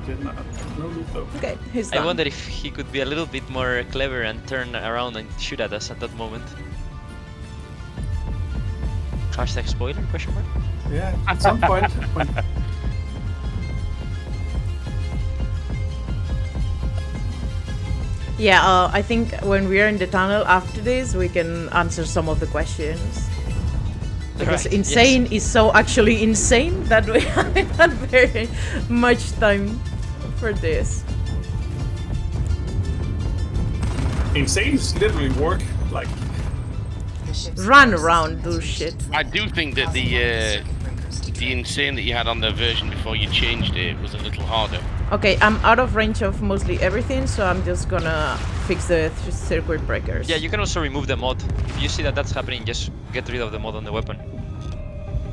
Did not. No loot though. Okay, he's I done. wonder if he could be a little bit more clever and turn around and shoot at us at that moment. Hashtag spoiler, question mark? Yeah, at some point. when- Yeah, I think when we're in the tunnel after this, we can answer some of the questions. Because Right, insane is so actually insane that we haven't had very much time for this. Insane is literally work like The ship's Run power around, system do has shit. reached its I limit, do think that causing circuit breakers to the trip. insane that you had on the version before you changed it was a little harder. Okay, I'm out of range of mostly everything, so I'm just gonna fix the circuit breakers. Yeah, you can also remove the mod. If you see that that's happening, just get rid of the mod on the weapon.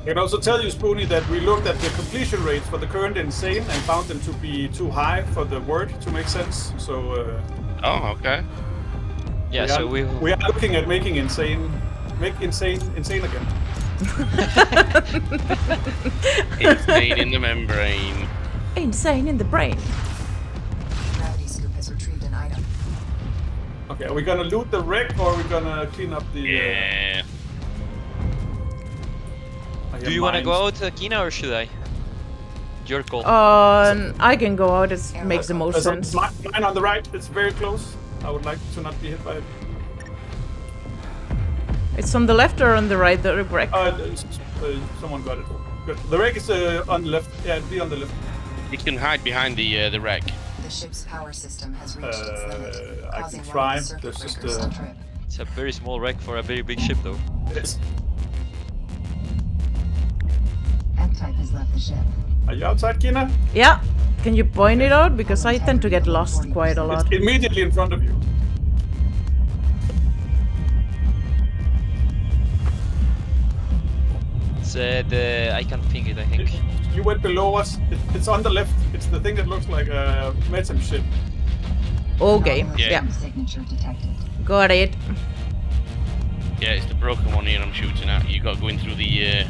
I can also tell you, Spoony, that we looked at the completion rates for the current insane and found them to be too high for the word to make sense. So Oh, okay. Yeah, so we are looking at making insane again. Insane in the membrane. Insane in the brain. Gravity scoop has retrieved an item. Okay, are we gonna loot the wreck or are we gonna clean up the? Yeah. Do you want to go out, Kina, or should I? Your call. I can go out. It makes the most There's sense. mine on the right. It's very close. I would like to not be hit by it. It's on the left or on the right, the wreck? Someone got it. Good. The wreck is on the left. Yeah, it'd be on the left. You can hide behind the wreck. The ship's power system has reached its limit, I causing can one try. of the circuit There's just, breakers to trip. It's a very small wreck for a very big ship, though. It's, Ectype has left the ship. are you outside, Kina? Yeah. Can you point it out? Because I tend to get lost quite a lot. It's immediately in front of you. It's I can't ping it, I think. You went below us. It's on the left. It's the thing that looks like a metam ship. Okay. Anomalous Yeah. signature detected. Got it. Yeah, it's the broken one here I'm shooting at. You got to go in through the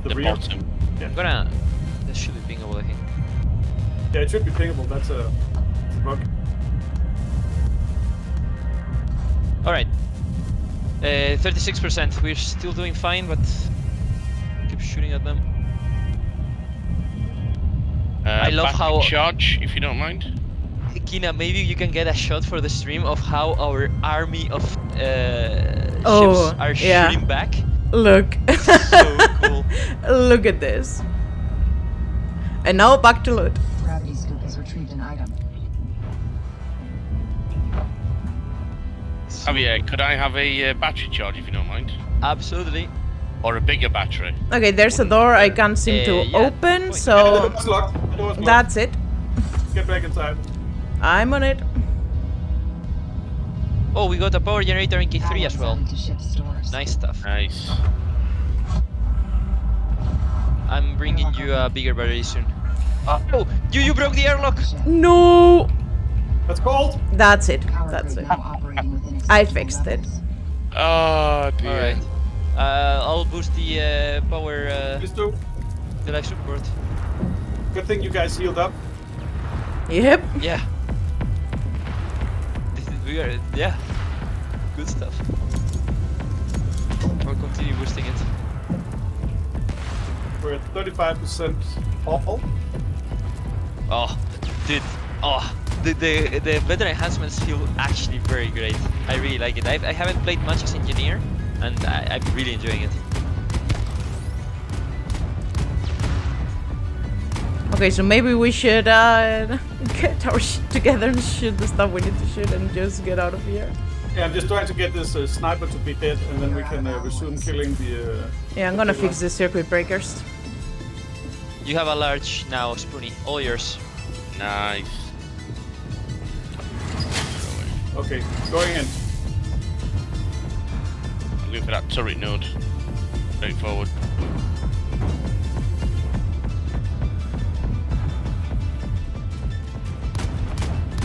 The rear. bottom. I'm gonna. This should be pingable, I think. Yeah, it should be pingable. That's a bug. Alright. 36%. We're still doing fine, but keep shooting at them. I love battery how- charge, if you don't mind. Kina, maybe you can get a shot for the stream of how our army of Oh, ships are yeah. shooting back. Look. So cool. Look at this. And now back to loot. Gravity scoop has retrieved an item. Javier, could I have a battery charge, if you don't mind? Absolutely. Or a bigger battery. Okay, there's a door I can't seem to yeah. open, Point. The so door's locked. The door's locked. that's it. Get back inside. I'm on it. Oh, we got a power generator in K3 as Alloys well. added to ship stores. Nice stuff. Nice. I'm bringing you a bigger battery soon. Oh, you broke the airlock. Ship. No! That's cold. That's it. Power That's grid it. now operating within I acceptable fixed it. levels. Oh dear. Alright. I'll boost the power, Please do. the life support. Good thing you guys healed up. Yep. Yeah. We are, yeah. Good stuff. I'll continue boosting it. We're at 35% all. Oh, dude. Oh, the better enhancements feel actually very great. I really like it. I haven't played much as engineer, and I'm really enjoying it. Okay, so maybe we should get our shit together and shoot the stuff we need to shoot and just get out of here. Yeah, I'm just trying to get this sniper to be dead, and then we can resume killing the. Yeah, I'm gonna fix the circuit breakers. You have a large now, Spoony. All yours. Nice. Okay, going in. I'm going for that turret node. Straight forward.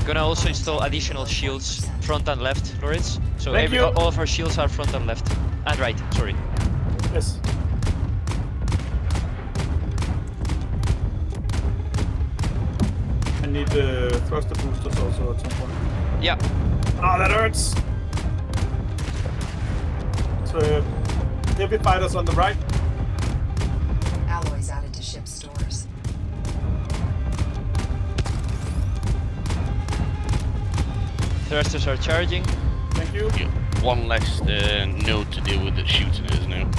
Gonna also install additional shields front and left, Loritz. So Thank you. all of our shields are front and left. And right, sorry. Yes. I need thruster boosters also at some point. Yeah. Ah, that hurts! So, heavy fighters on the right. Alloys added to ship stores. Thrusters are charging. Thank you. Yeah, one less node to deal with that's shooting us now.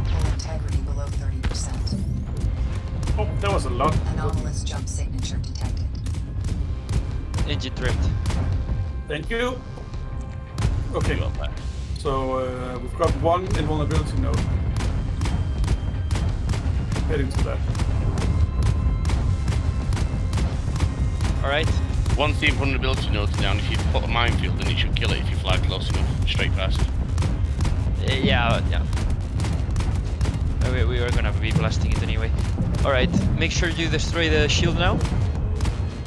Hull integrity below 30%. Oh, that was a lot. Anomalous jump signature detected. Engine trimmed. Thank you. Okay, Well, there. so we've got one invulnerability node. Heading to that. Alright. Once the invulnerability node's down, if you put a minefield, then it should kill it if you fly close enough, straight past. Yeah. We are gonna be blasting it anyway. Alright, make sure you destroy the shield now.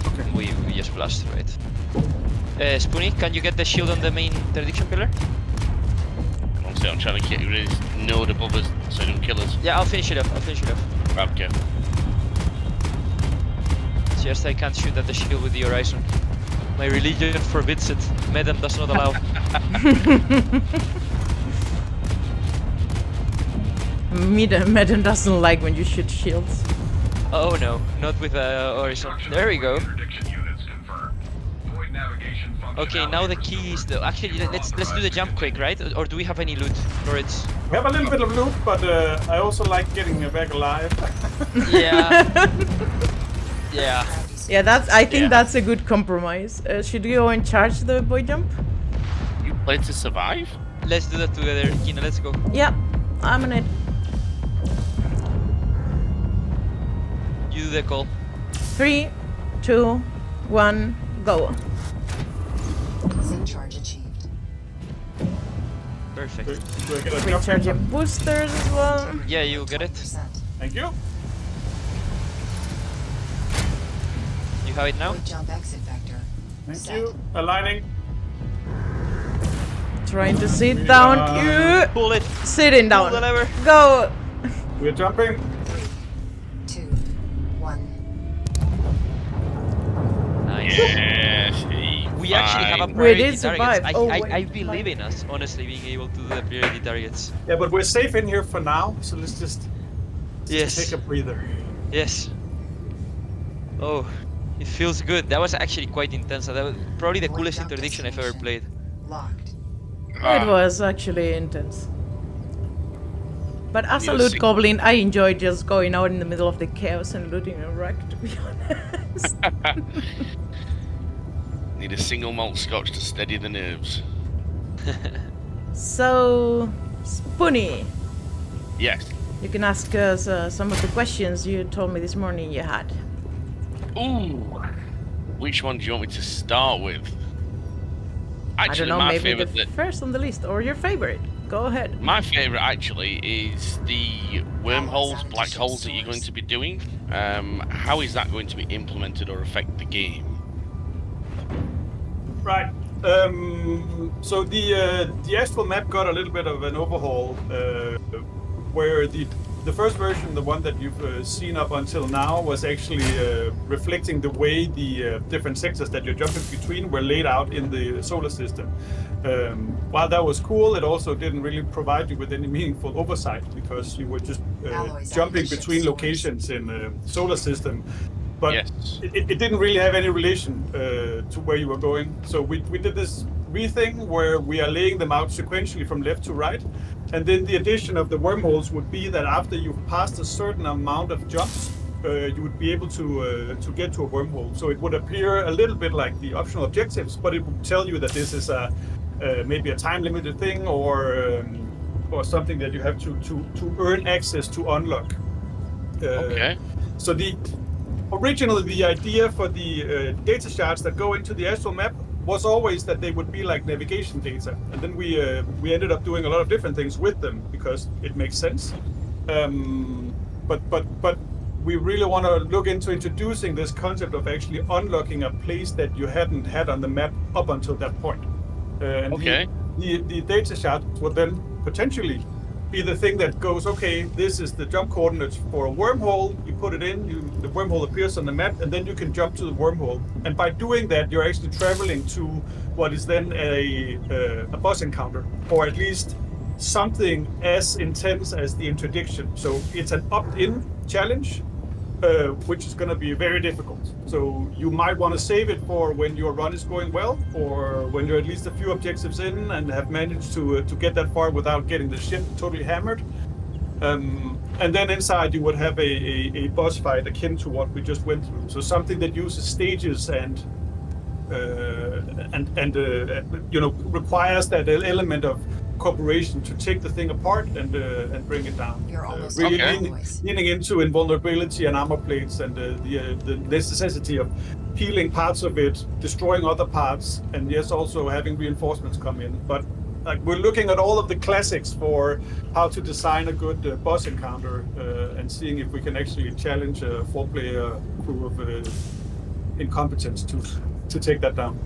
Okay. We just blast through it. Spoony, can you get the shield on the main interdiction pillar? Honestly, I'm trying to get rid of this node above us so they don't kill us. Yeah, I'll finish it up. Okay. It's just I can't shoot at the shield with the horizon. My religion forbids it. Medem does not allow. Madden doesn't like when you shoot shields. Oh no, not with the horizon. There we go. Okay, now the key is the. Actually, let's do the jump quick, right? Or do we have any loot, Loritz? We have a little bit of loot, but I also like getting back alive. Yeah. Yeah. Yeah, I think Yeah. that's a good compromise. Should we go and charge the boy jump? You played to survive? Let's do that together, Kina. Let's go. Yeah, I'm on it. You do the call. 3, 2, 1, go. Zinc charge achieved. Perfect. Do I get a jump? Recharging boosters as well. Yeah, you'll get it. 20%. Thank you. You have it now. Void jump exit vector. Thank Set. you. Aligning. Trying to sit We down. are- You Pull it. sitting down. Pull the lever. Go. We're jumping. 3, 2, 1. Nice. Yes. We actually have a fine. priority did survive. targets. Oh, I wait. believe in us, honestly, being able to do the priority targets. Yeah, but we're safe in here for now, so let's just Yes. take a breather. Yes. Oh, it feels good. That was actually quite intense. That was probably the Void coolest jump interdiction I've ever played. destination. Locked. It was actually intense. But as a Need a loot sig- goblin, I enjoy just going out in the middle of the chaos and looting a wreck, to be honest. Need a single malt scotch to steady the nerves. So, Spoony, Yes. you can ask us some of the questions you told me this morning you had. Ooh. Which one do you want me to start with? I don't Actually, know, my maybe the favorite. first on the list, or your favorite. Go ahead. My favorite actually is the wormholes, black holes that you're going to be doing. How is that going to be implemented or affect the game? Right. So the actual map got a little bit of an overhaul, where the first version, the one that you've seen up until now, was actually reflecting the way the different sectors that you're jumping between were laid out in the solar system. While that was cool, it also didn't really provide you with any meaningful oversight because you were just jumping between locations in the solar system. But Yes. it didn't really have any relation to where you were going. So we did this thing where we are laying them out sequentially from left to right. And then the addition of the wormholes would be that after you've passed a certain amount of jumps, you would be able to get to a wormhole. So it would appear a little bit like the optional objectives, but it would tell you that this is maybe a time-limited thing or something that you have to earn access to unlock. Okay. So originally the idea for the data shards that go into the astral map was always that they would be like navigation data, and then we ended up doing a lot of different things with them because it makes sense. But we really want to look into introducing this concept of actually unlocking a place that you hadn't had on the map up until that point. And Okay. The data shard would then potentially be the thing that goes, okay, this is the jump coordinates for a wormhole. You put it in, the wormhole appears on the map, and then you can jump to the wormhole. And by doing that, you're actually traveling to what is then a boss encounter, or at least something as intense as the interdiction. So it's an opt-in challenge, which is going to be very difficult. So you might want to save it for when your run is going well, or when you're at least a few objectives in and have managed to get that far without getting the ship totally hammered. And then inside you would have a boss fight akin to what we just went through. So something that uses stages and requires that element of cooperation to take the thing apart and bring it down. You're almost Really Okay. leaning into invulnerability and armor plates and the necessity of peeling parts of it, destroying other parts, and yes, also having reinforcements come in. But like we're looking at all of the classics for how to design a good boss encounter and seeing if we can actually challenge a 4-player crew of incompetence to take that down.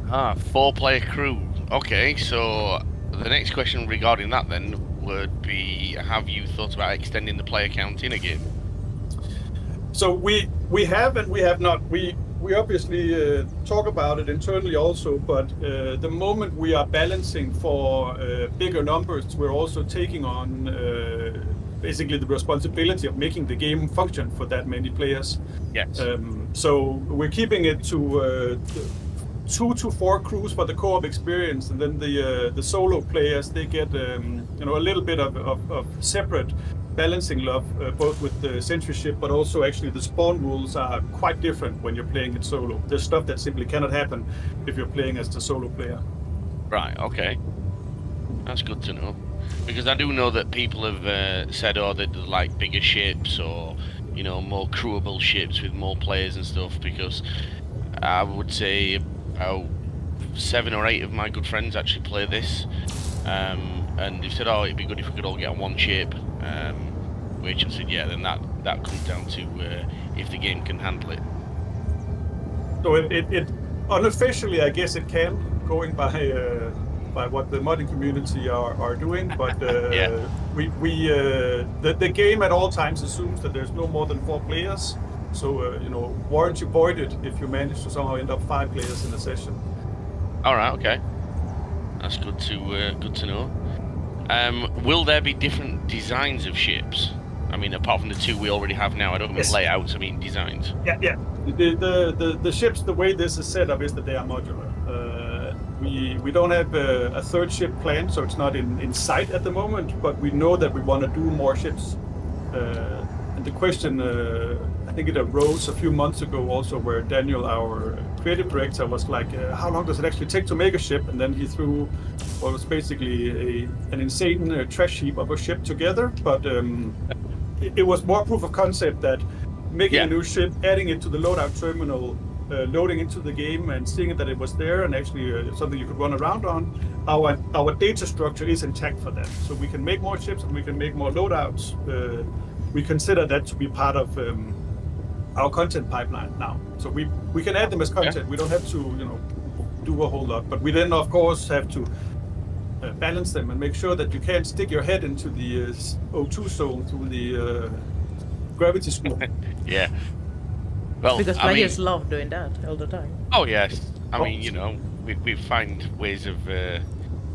4-player crew. Okay, so the next question regarding that then would be, have you thought about extending the player count in a game? So we have and we have not. We obviously talk about it internally also, but the moment we are balancing for bigger numbers, we're also taking on basically the responsibility of making the game function for that many players. Yes. So we're keeping it to 2 to 4 crews for the co-op experience, and then the solo players, they get a little bit of separate balancing love, both with the censorship, but also actually the spawn rules are quite different when you're playing it solo. There's stuff that simply cannot happen if you're playing as the solo player. Right, okay. That's good to know. Because I do know that people have said, that they like bigger ships or, more crewable ships with more players and stuff, because I would say about 7 or 8 of my good friends actually play this. And they said, it'd be good if we could all get on one ship. Which I said, yeah, then that comes down to if the game can handle it. So it unofficially, I guess it can, going by what the modding community are doing, but Yeah. the game at all times assumes that there's no more than 4 players. So warranty voided if you manage to somehow end up 5 players in a session. All right, okay. That's good to know. Will there be different designs of ships? I mean, apart from the 2 we already have now, I don't mean Yes. layouts, I mean designs. Yeah. The ships, the way this is set up is that they are modular. We don't have a 3rd ship planned, so it's not in sight at the moment, but we know that we want to do more ships. And the question, I think it arose a few months ago also, where Daniel, our creative director was like, how long does it actually take to make a ship? And then he threw what was basically an insane trash heap of a ship together. But it was more proof of concept that making a new ship, adding it to the loadout terminal, loading into the game and seeing that it was there and actually something you could run around on. Our data structure is intact for that. So we can make more ships and we can make more loadouts. We consider that to be part of our content pipeline now. So we can add them as content. We don't have to, do a whole lot. But we then, of course, have to balance them and make sure that you can't stick your head into the O2 zone through the gravity school. Yeah. Well, Because players love doing that all the time. Oh yes. I mean, we find ways of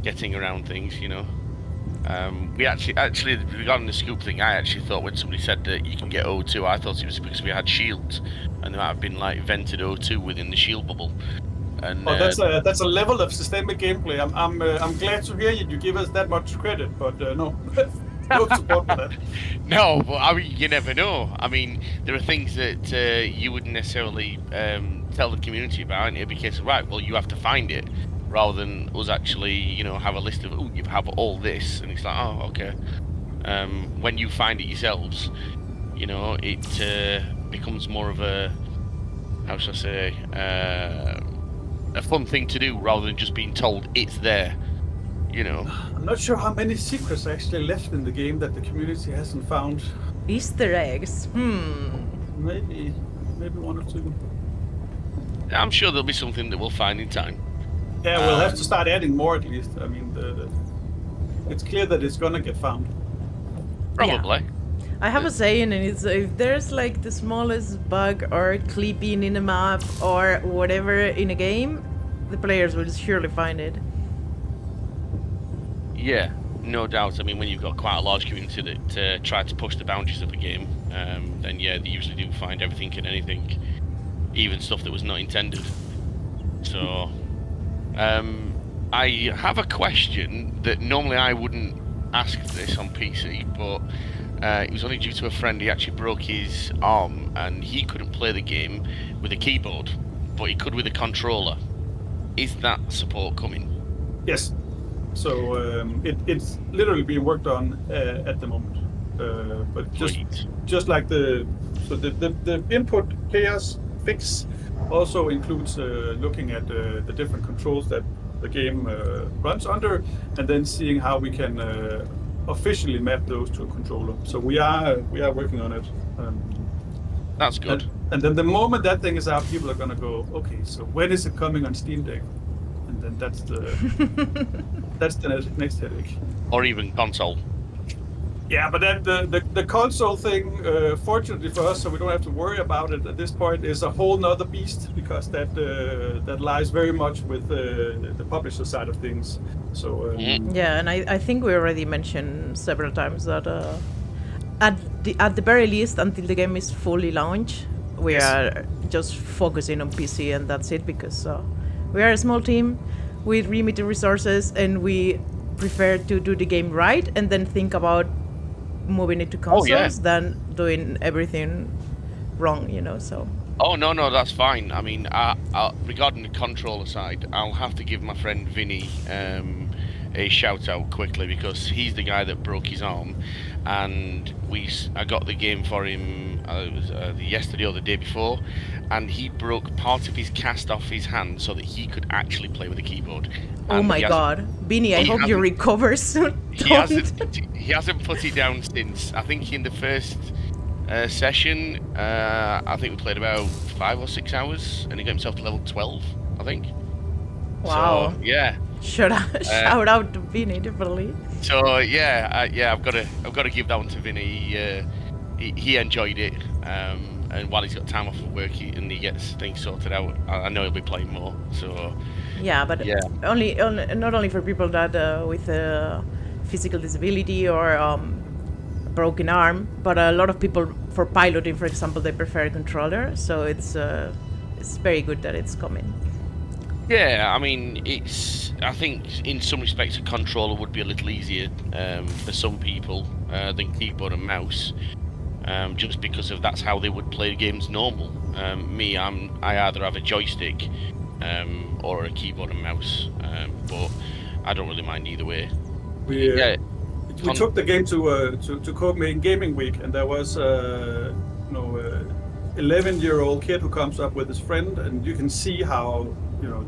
getting around things. We actually regarding the scoop thing, I actually thought when somebody said that you can get O2, I thought it was because we had shields and there might have been like vented O2 within the shield bubble. And that's a level of systemic gameplay. I'm glad to hear you give us that much credit, but no. No support for that. No, but I mean, you never know. I mean, there are things that you wouldn't necessarily tell the community about, and it'd be a case of, right, well, you have to find it, rather than us actually, have a list of, you have all this, and it's like, oh, okay. When you find it yourselves, it becomes more of a, how should I say, a fun thing to do, rather than just being told it's there. I'm not sure how many secrets are actually left in the game that the community hasn't found. Easter eggs. Maybe one or two. I'm sure there'll be something that we'll find in time. Yeah, we'll have to start adding more at least. I mean, it's clear that it's gonna get found. Probably. Yeah. I have a saying, and it's if there's like the smallest bug or clipping in a map or whatever in a game, the players will surely find it. Yeah, no doubt. I mean, when you've got quite a large community that try to push the boundaries of a game, then yeah, they usually do find everything and anything, even stuff that was not intended. So, I have a question that normally I wouldn't ask this on PC, but it was only due to a friend. He actually broke his arm and he couldn't play the game with a keyboard, but he could with a controller. Is that support coming? Yes. So it's literally being worked on at the moment. But just like the input chaos fix also includes looking at the different controls that the game runs under, and then seeing how we can officially map those to a controller. So we are working on it. That's good. And then the moment that thing is out, people are gonna go, okay, so when is it coming on Steam Deck? And then that's the next headache. Or even console. Yeah, but then the console thing, fortunately for us, so we don't have to worry about it at this point, is a whole nother beast, because that lies very much with the publisher side of things. So yeah, and I think we already mentioned several times that at the very least, until the game is fully launched, we are just focusing on PC and that's it, because we are a small team with limited resources and we prefer to do the game right and then think about moving it to consoles than doing everything wrong, so. Oh, no, that's fine. I mean, regarding the controller side, I'll have to give my friend Vinny a shout out quickly, because he's the guy that broke his arm, and I got the game for him it was yesterday or the day before, and he broke part of his cast off his hand so that he could actually play with a keyboard. Oh my god, Vinny, I hope you recover soon. He hasn't put it down since. I think in the first session, I think we played about 5 or 6 hours, and he got himself to level 12, I think. Wow. So, yeah. Shout out to Vinny, definitely. So I've got to give that one to Vinny. He enjoyed it, and while he's got time off of work and he gets things sorted out, I know he'll be playing more. So only not only for people that with a physical disability or broken arm, but a lot of people for piloting, for example, they prefer a controller. So it's very good that it's coming. Yeah, I mean, I think in some respects a controller would be a little easier for some people than keyboard and mouse. just because of that's how they would play games normal. Me, I either have a joystick or a keyboard and mouse, but I don't really mind either way. We took the game to Copenhagen Gaming Week, and there was 11-year-old kid who comes up with his friend, and you can see how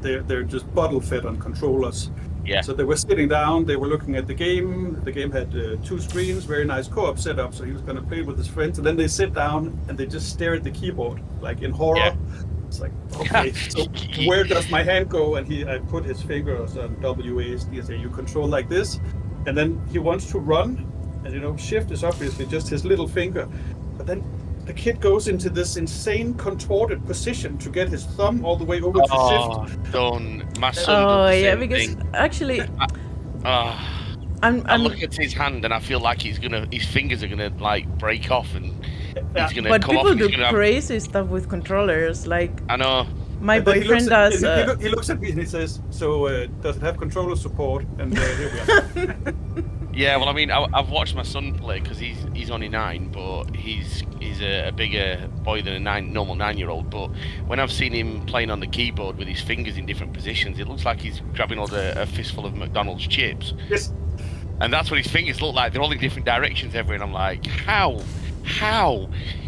they're just bottle fed on controllers. Yeah. So they were sitting down, they were looking at the game. The game had 2 screens, very nice co-op setup. So he was going to play with his friends, and then they sit down and they just stare at the keyboard like in horror. Yeah. It's like, okay, so where does my hand go? And I put his fingers on WASD and say, you control like this. And then he wants to run, and shift is obviously just his little finger. But then the kid goes into this insane contorted position to get his thumb all the way over to shift. My son did the same because thing. actually, I look at his hand and I feel like his fingers are gonna like break off and he's gonna but come off. But people do crazy stuff with controllers. Like I know. My boyfriend does. He looks at me and he says, "So does it have controller support?" And here we are. Yeah, well, I mean, I've watched my son play because he's only 9, but he's a bigger boy than a normal 9-year-old. But when I've seen him playing on the keyboard with his fingers in different positions, it looks like he's grabbing a fistful of McDonald's chips. Yes. And that's what his fingers look like. They're all in different directions ever, and I'm like, how?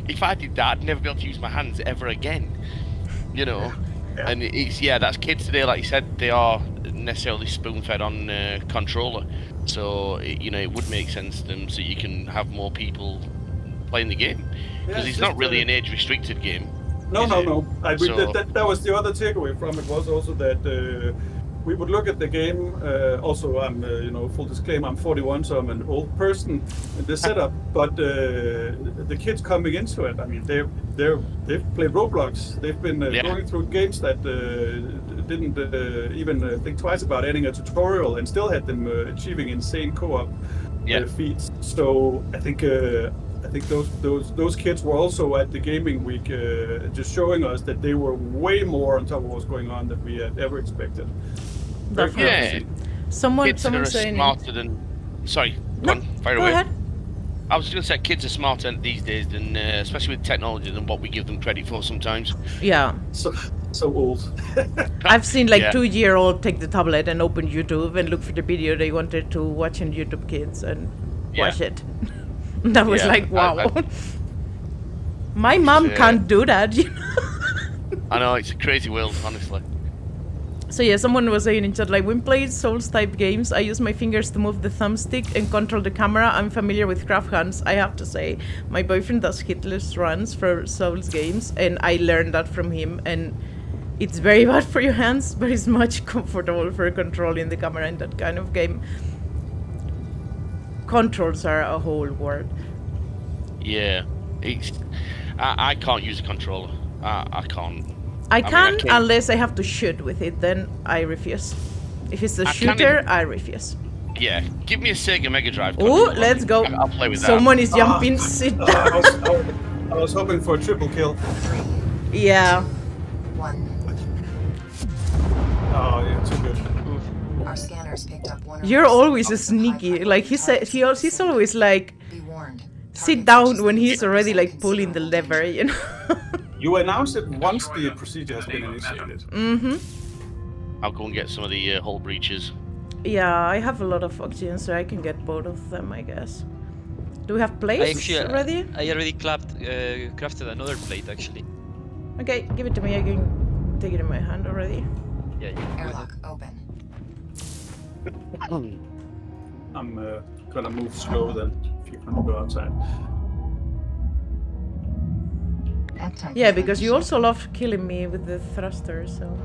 If I did that, I'd never be able to use my hands ever again. Yeah. And that's kids today, like you said, they are necessarily spoon-fed on controller. So it would make sense to them so you can have more people playing the game because it's not really an age-restricted game. No. That was the other takeaway from it was also that we would look at the game. Also, I'm full disclaimer, I'm 41, so I'm an old person in this setup. But the kids coming into it, I mean, they've played Roblox. They've been going through games that didn't even think twice about adding a tutorial, and still had them achieving insane co-op feats. So I think those kids were also at the gaming week, just showing us that they were way more on top of what was going on than we had ever expected. Definitely. Someone saying smarter than. Sorry, go on, fire away. Ahead. I was going to say kids are smarter these days than, especially with technology, than what we give them credit for sometimes. Yeah. So old. I've seen 2-year-old take the tablet and open YouTube and look for the video they wanted to watch on YouTube Kids and watch it. That was wow. My mom can't do that. I know, it's a crazy world, honestly. So someone was saying in chat, when playing Souls-type games, I use my fingers to move the thumbstick and control the camera. I'm familiar with craft hands. I have to say, my boyfriend does hitless runs for Souls games, and I learned that from him. And it's very bad for your hands, but it's much comfortable for controlling the camera in that kind of game. Controls are a whole world. Yeah, I can't use a controller. I can't. I can unless I have to shoot with it, then I refuse. If it's a shooter, I refuse. Yeah, give me a Sega Mega Drive. Oh, let's go. I'll play with Someone is jumping, sit down. I was hoping for a triple kill. 3, Yeah. 1. Oh, yeah, too good. Our scanners picked up one. You're always a sneaky. He's always Be warned. sit down when he's already pulling the lever, You announce it once the procedure has been initiated. Mm-hmm. I'll go and get some of the hull breaches. Yeah, I have a lot of oxygen, so I can get both of them, I guess. Do we have plates ready? I already crafted another plate, actually. Okay, give it to me. I can take it in my hand already. Yeah, you can Airlock open. I'm gonna move slow then, if you can go outside. Ectype Yeah, is because you efficient. also love killing me with the thruster, so...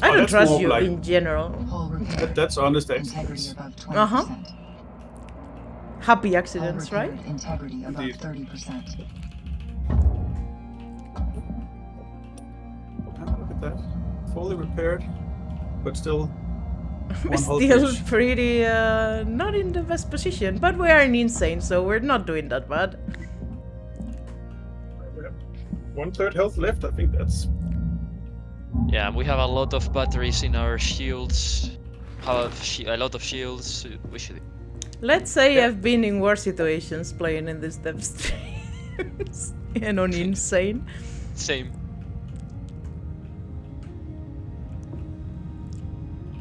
I Oh, don't that's trust more you like- in general. Hull repaired. That's honest Integrity excellence. above 20%. Uh-huh. Happy Hull accidents, right? repaired. Integrity above Indeed. 30%. Look at that. Fully repaired, but still one whole Still fish. pretty, not in the best position, but we are in insane, so we're not doing that bad. We have 1/3 health left. I think that's Yeah, we have a lot of batteries in our shields. A lot of shields. We should. Let's say I've been in worse situations playing in this dev stream. and on insane. Same.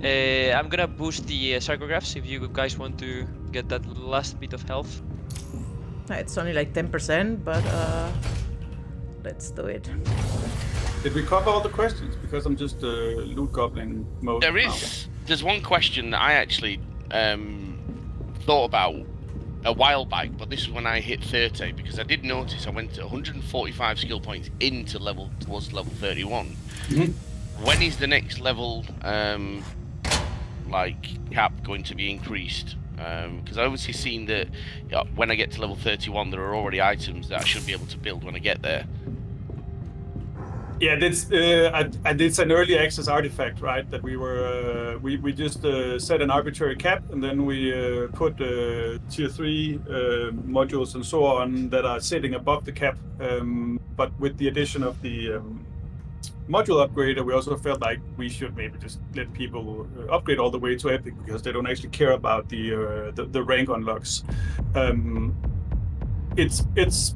I'm gonna boost the sarcographs if you guys want to get that last bit of health. It's only like 10%, but let's do it. Did we cover all the questions? Because I'm just loot goblin mode. There's one question that I actually thought about a while back, but this is when I hit 30, because I did notice I went to 145 skill points towards level 31. Mm-hmm. When is the next level cap going to be increased? Because I obviously seen that when I get to level 31, there are already items that I should be able to build when I get there. Yeah, it's an early access artifact, right? That we were we just set an arbitrary cap, and then we put tier 3 modules and so on that are sitting above the cap. But with the addition of the module upgrader, we also felt like we should maybe just let people upgrade all the way to epic, because they don't actually care about the rank unlocks. It's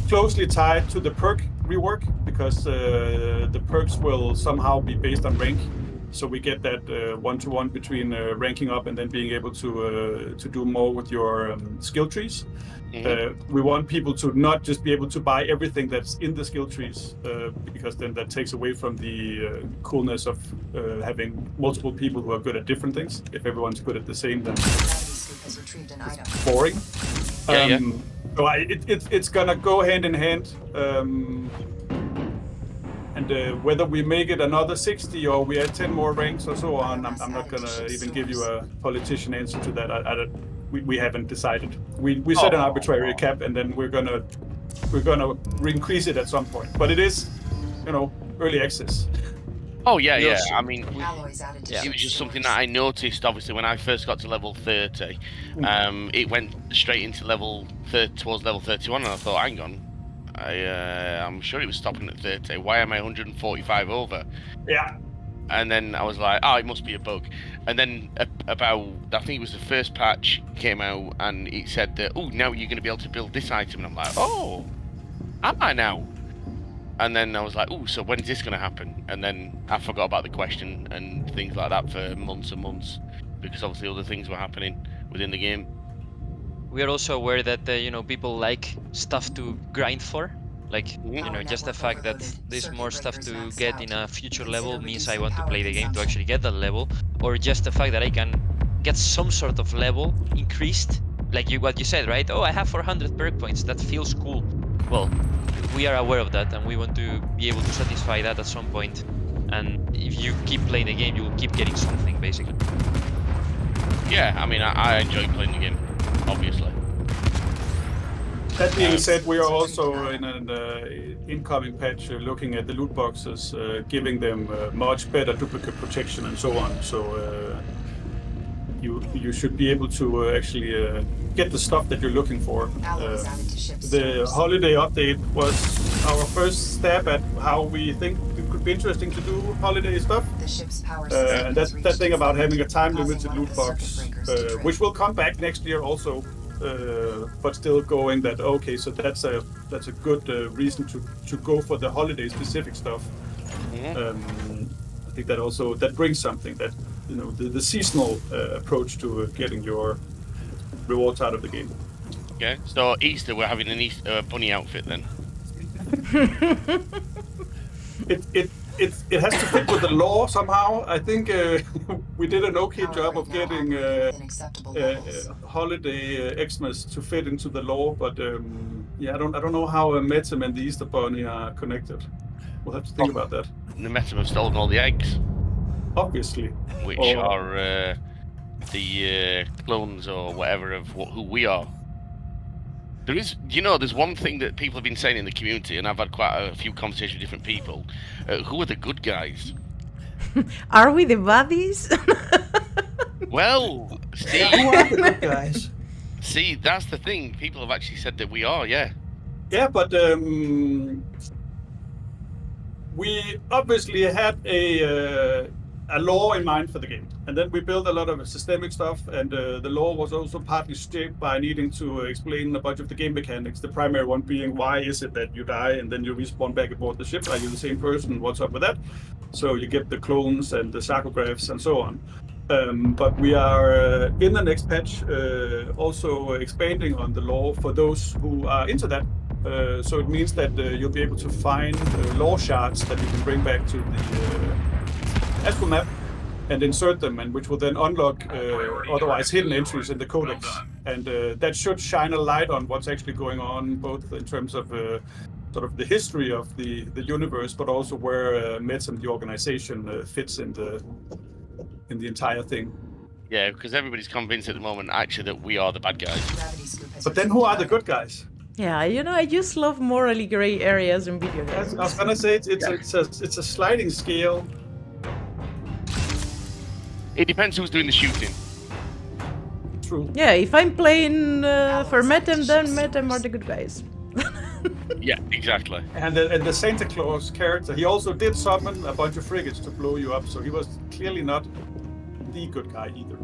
closely tied to the perk rework, because the perks will somehow be based on rank, so we get that one-to-one between ranking up and then being able to do more with your skill trees. Mm-hmm. We want people to not just be able to buy everything that's in the skill trees, because then that takes away from the coolness of having multiple people who are good at different things. If everyone's good at the same, then it's boring. Yeah. So it's gonna go hand in hand, and whether we make it another 60 or we add 10 more ranks or so on, I'm not gonna even give you a politician answer to that. We haven't decided. We set an arbitrary cap, and then we're gonna increase it at some point. But it is, early access. Oh yeah. I mean, it was just something that I noticed. Obviously, when I first got to level 30, it went straight into towards level 31, and I thought, hang on, I'm sure it was stopping at 30. Why am I 145 over? Yeah. And then I was like, it must be a bug. And then about, I think it was the first patch came out, and it said that, now you're going to be able to build this item. And I'm like, am I now? And then I was like, so when's this going to happen? And then I forgot about the question and things like that for months and months, because obviously other things were happening within the game. We are also aware that people like stuff to grind for. Like, just the fact that there's more stuff to get in a future level means I want to play the game to actually get that level. Or just the fact that I can get some sort of level increased. Like what you said, right? I have 400 perk points. That feels cool. Well, we are aware of that, and we want to be able to satisfy that at some point. And if you keep playing the game, you will keep getting something, basically. Yeah, I mean, I enjoy playing the game, obviously. That being said, we are also in an incoming patch looking at the loot boxes, giving them much better duplicate protection and so on. So you should be able to actually get the stuff that you're looking for. The holiday update was our first stab at how we think it could be interesting to do holiday stuff. And that thing about having a time-limited loot box, which will come back next year also. But still going that, okay, so that's a good reason to go for the holiday specific stuff. I think that brings something, that the seasonal approach to getting your rewards out of the game. Okay, so Easter, we're having an Easter bunny outfit then. It has to fit with the lore somehow. I think we did an okay job of getting holiday Xmas to fit into the lore, but I don't know how Metam and the Easter Bunny are connected. We'll have to think about that. The Metam have stolen all the eggs. Obviously. Which are the clones or whatever of who we are. There's one thing that people have been saying in the community, and I've had quite a few conversations with different people. Who are the good guys? Are we the baddies? Well, see, who are the good guys? See, that's the thing. People have actually said that we are, yeah. Yeah, but we obviously had a law in mind for the game. And then we built a lot of systemic stuff, and the law was also partly shaped by needing to explain a bunch of the game mechanics. The primary one being, why is it that you die and then you respawn back aboard the ship? Are you the same person? What's up with that? So you get the clones and the sarcographs and so on. But we are in the next patch also expanding on the law for those who are into that. So it means that you'll be able to find lore shards that you can bring back to the Astral map and insert them, and which will then unlock otherwise hidden entries in the codex. And that should shine a light on what's actually going on, both in terms of sort of the history of the universe, but also where Mets and the organization fits in the entire thing. Yeah, because everybody's convinced at the moment, actually, that we are the bad guys. But then who are the good guys? Yeah, you know, I just love morally gray areas in video games. I was gonna say it's a sliding scale. It depends who's doing the shooting. True. Yeah, if I'm playing for Metem, then Metem are the good guys. Yeah, exactly. And the Santa Claus character, he also did summon a bunch of frigates to blow you up, so he was clearly not the good guy either.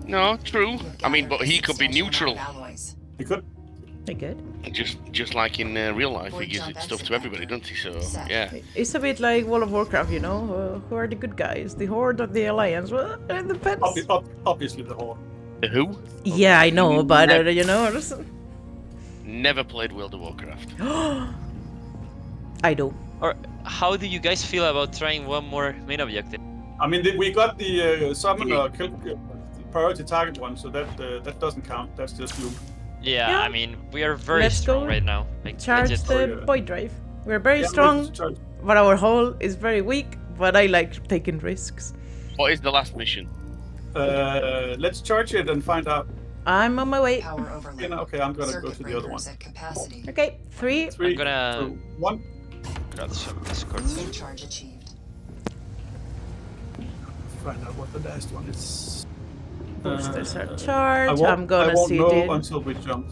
No, true. I mean, but he could be neutral. He could. They good. Just like in real life, he gives stuff to everybody, doesn't he? So, yeah. It's a bit like World of Warcraft, you know? Who are the good guys? The Horde or the Alliance? Well, it depends. Obviously the Horde. The who? Yeah, I know, but you know... Never played World of Warcraft. I do. Or how do you guys feel about trying one more main objective? I mean, we got the summoner kill priority target one, so that doesn't count. That's just you. Yeah, Yeah. I mean, we are very Let's strong go right now. Like, Charge legit. the void drive. We're very Yeah, strong, let's charge. but our hull is very weak, but I like taking risks. What is the last mission? Let's charge it and find out. I'm on my way. Power overload. You know, okay, I'm gonna go Circuit to the other one. breakers at capacity. Okay, 3. 3, gonna- 2, 1. Grab some escorts. Full charge achieved. Find out what the last one is. Boosters are I charged. won't, I'm gonna I won't sit know in. until we jump.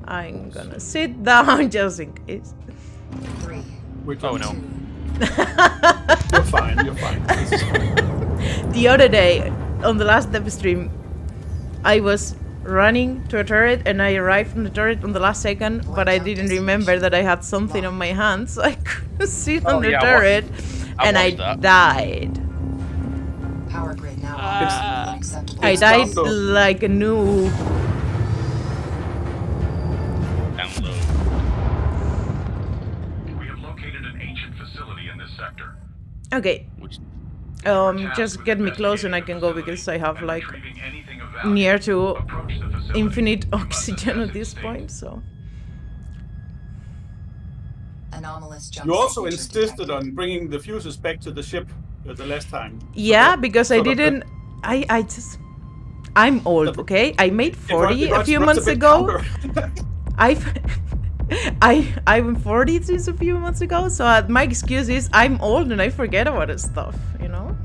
I'm gonna sit down just in case. 3, We Oh jump. no. You're fine. You're fine. This is fine. The other day, on the last Dev stream, I was running to a turret and I arrived on the turret on the last second, but I didn't remember that I had something on my hands, so I couldn't sit on the yeah, I turret, and I watched that. died. power grid now Ah. operating unacceptable. I died down, though. like a noob. Download. We have located an ancient facility in this sector. Okay, Which, just get me close and I can go because I have like Retrieving anything of value. near to Approach the facility. infinite You must oxygen assess at this its point, state. so. Anomalous jump You also signature insisted detected. on bringing the fuses back to the ship the last time. Yeah, because I sort of didn't. I just. I'm old, okay? I made 40 a few months ago. I'm 40 since a few months ago, so my excuse is I'm old and I forget about this stuff, you know?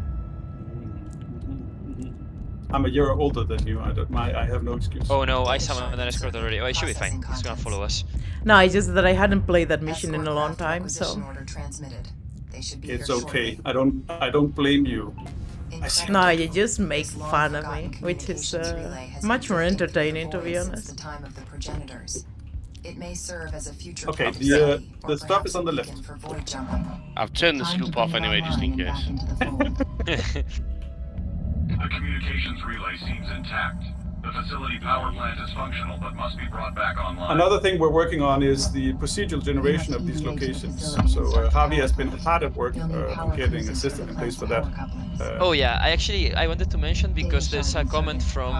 I'm a year older than you. I have no excuse. Oh no, I summoned an escort already. Oh, it should be fine. He's gonna follow us. No, it's just that I hadn't played that mission in a Escort long craft time, acquisition so. order transmitted. They should be It's here okay. shortly. I don't blame you. Incredible. No, you just make This long fun of forgotten me, which is communications relay has much more existed entertaining, to for be since honest. the time of the progenitors. It may serve as a future Okay, point the, of study, or the stuff perhaps is on a the beacon left. for void jumping. I've turned the Time to scoop off bring anyway, just in online and case. back into the fold. The communications relay seems intact. The facility power plant is functional but must be brought back online. Another thing we're working on is the procedural generation of these locations. So Javi has been hard at work on getting a system in place for that. Oh yeah, I wanted to mention because there's a comment from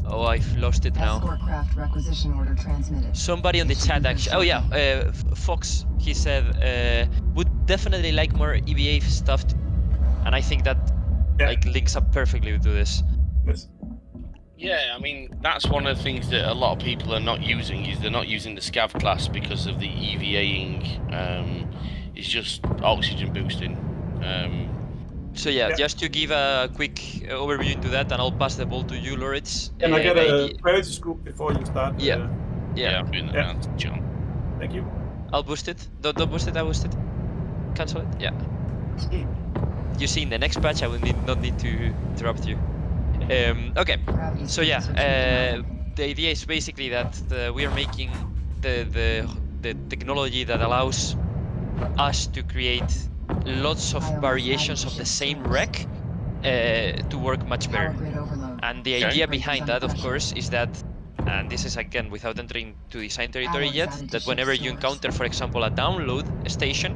oh, I've lost it now. Escort craft requisition order transmitted. Somebody on the They should chat be here actually. Oh shortly. yeah, Fox. He said would definitely like more EVA stuff, and I think that Yeah. like links up perfectly to this. Yes. Yeah, I mean, that's one of the things that a lot of people are not using, is they're not using the Scav class because of the EVAing. It's just oxygen boosting. So yeah, Yeah. just to give a quick overview into that, and I'll pass the ball to you, Loritz. Can I get a maybe- priority scoop before you start? Yeah. Yeah, Yeah, I'm doing that Yeah. now, John. Thank you. I'll boost it. Don't boost it. I boost it. cancel it? Yeah. You see in the next patch, I will not need to interrupt you. Okay, so yeah, the idea is basically that we are making the technology that allows us to create lots of variations of the same wreck to work much Power better. grid overload. And the Okay. idea Breakers behind under that, of pressure. course, is that, and this is again without entering to design territory Alloys yet, added to that ship whenever you stores. encounter, for example, a download station,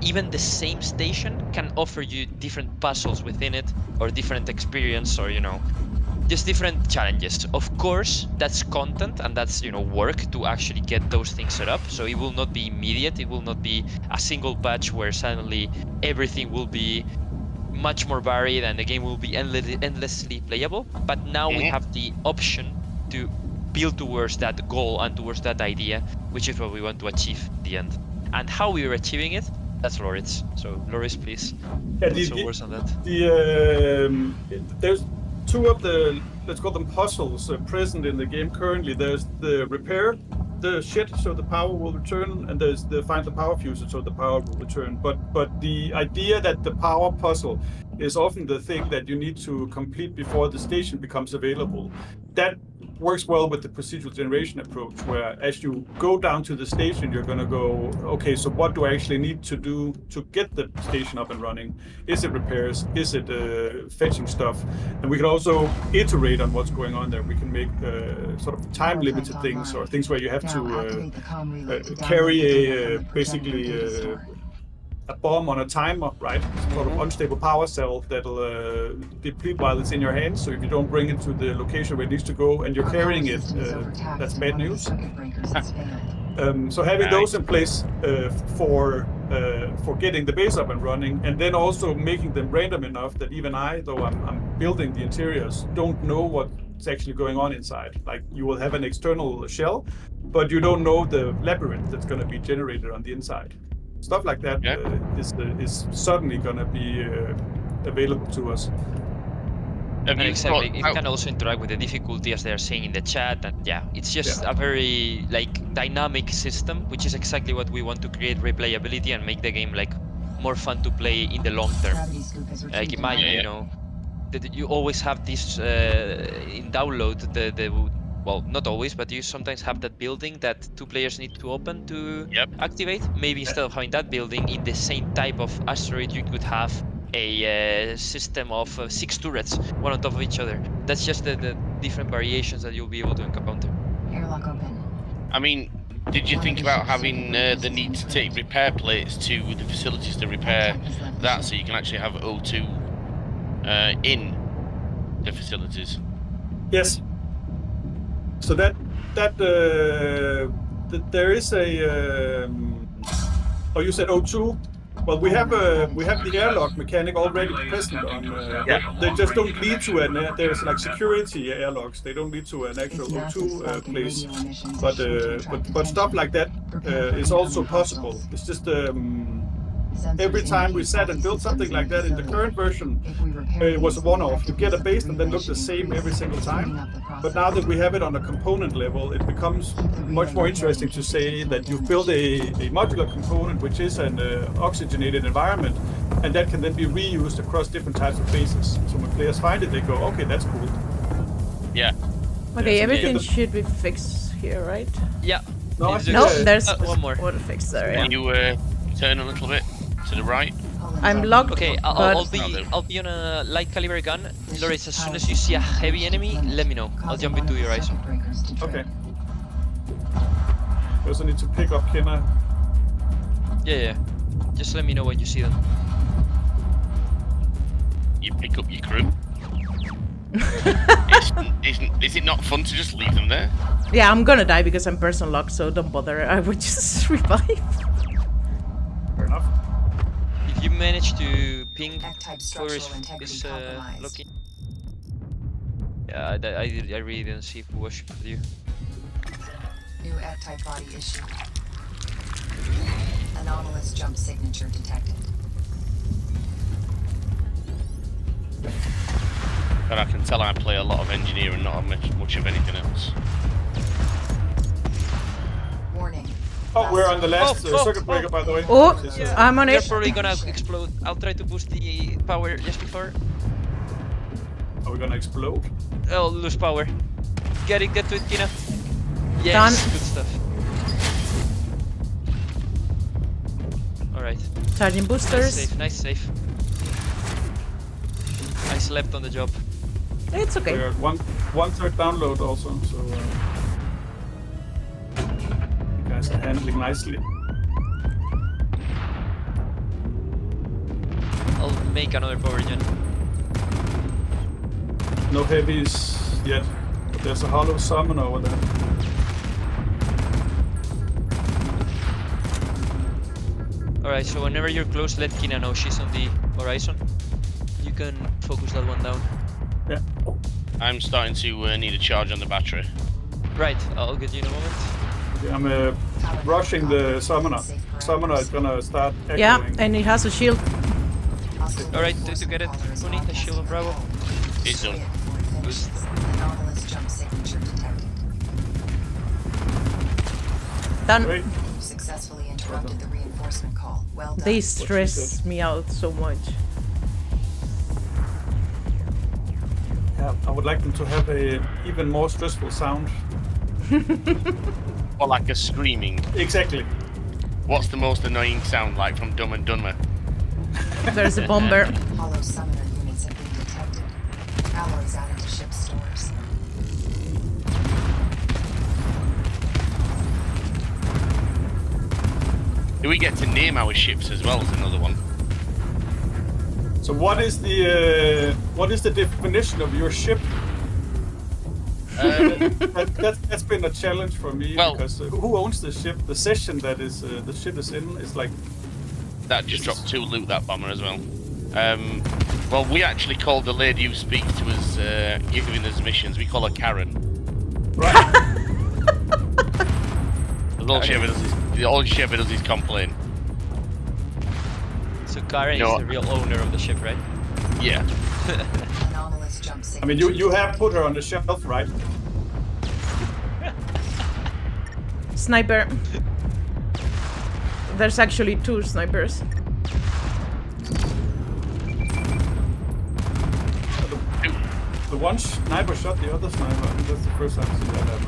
even the same station can offer you different puzzles within it, or different experience, or just different challenges. Of course, that's content and that's work to actually get those things set up. So it will not be immediate. It will not be a single patch where suddenly everything will be much more varied and the game will be endlessly playable. But now we have the option to build towards that goal and towards that idea, which is what we want to achieve at the end. And how we are achieving it, that's Loris. So Loris, please, put some words on that. There's two of the, let's call them puzzles, present in the game currently. There's the repair the shit so the power will return, and there's the find the power fuses so the power will return. But the idea that the power puzzle is often the thing that you need to complete before the station becomes available. That works well with the procedural generation approach, where as you go down to the station, you're going to go, okay, so what do I actually need to do to get the station up and running? Is it repairs? Is it fetching stuff? And we can also iterate on what's going on there. We can make sort of time limited things, or things where you have to carry basically a bomb on a timer, right? Sort of unstable power cell that'll deplete while it's in your hands. So if you don't bring it to the location where it needs to go and you're carrying it, that's bad news. So having those in place for getting the base up and running, and then also making them random enough that even I, though I'm building the interiors, don't know what's actually going on inside. Like, you will have an external shell, but you don't know the labyrinth that's going to be generated on the inside. Stuff like that is suddenly going to be available to us. Exactly, it can also interact with the difficulty, as they are saying in the chat, and it's just a very dynamic system, which is exactly what we want to create: replayability and make the game more fun to play in the long term. Like, imagine, that you always have this in download, well, not always, but you sometimes have that building that two players need to open to activate. Maybe instead of having that building in the same type of asteroid, you could have a system of 6 turrets, one on top of each other. That's just the different variations that you'll be able to encounter. Airlock open. I mean, did you think about having the need to take repair plates to the facilities to repair that, so you can actually have O2 in the facilities? Yes. So that there is a oh, you said O2. Well, we have the airlock mechanic already present on. They just don't lead to an. There's security airlocks. They don't lead to an actual O2 place. But stuff like that is also possible. It's just every time we sat and built something like that in the current version, it was a one-off. You get a base and then look the same every single time. But now that we have it on a component level, it becomes much more interesting to say that you've built a modular component, which is an oxygenated environment, and that can then be reused across different types of bases. So when players find it, they go, okay, that's cool. Yeah. Okay, so everything should be fixed here, right? Yeah. No, There's one more. What fix there? Can you turn a little bit to the right? I'm locked. Okay, I'll be on a light caliber gun. Loris, as soon as you see a heavy enemy, let me know. I'll jump into your eyes. Okay. We also need to pick up Kenna. Yeah. Just let me know when you see them. You pick up your crew. Is it not fun to just leave them there? Yeah, I'm gonna die because I'm person locked, so don't bother. I would just revive. Fair enough. If you manage to ping Ectype where structural integrity is compromised. looking. Yeah, I really didn't see who was with you. New Ectype body issue. Anomalous jump signature detected. But I can tell I play a lot of engineer and not much of anything else. Warning. Oh, we're on the last Oh, circuit breaker, by the way. Oh, This is, Yeah. I'm on They're it. probably gonna explode. I'll try to boost the power just before. Are we gonna explode? Oh, lose power. Get to it, Kina. Yes, Done. good stuff. Alright. Charging Nice boosters. save, nice save. I slept on the job. It's okay. We're at one third download also, so you guys are handling nicely. I'll make another power gen. No heavies yet. But there's a hollow summon over there. Alright, so whenever you're close, let Kina know she's on the horizon. You can focus that one down. Yeah. I'm starting to need a charge on the battery. Right, I'll get you in a moment. Okay, I'm rushing the summoner. Summoner is gonna start echoing. Yeah, and it has a shield. Alright, to get it, Spoony, the shield on Bravo. It's done. Boost. Anomalous jump signature detected. Done. Great. You successfully interrupted the reinforcement call. Well done. They stress me out so much. Yeah, I would like them to have a even more stressful sound. Or like a screaming. Exactly. What's the most annoying sound like from Dumb and Dumber? There's a bomber. Hollow summoner units have been detected. Alloys added to ship stores. Do we get to name our ships as well as another one? So what is the definition of your ship? That's been a challenge for me Well- because who owns the ship? The session that is the ship is in is like That just dropped 2 loot, that bomber as well. Well, we actually called the lady who speaks to us, giving us missions, we call her Karen. right. All she ever does is complain. So Karen No. is the real owner of the ship, right? Yeah. Anomalous jump I signature. mean, you have put her on the shelf, right? Sniper. There's actually 2 snipers. The one sniper shot the other sniper. I think that's the first time I've seen that happen.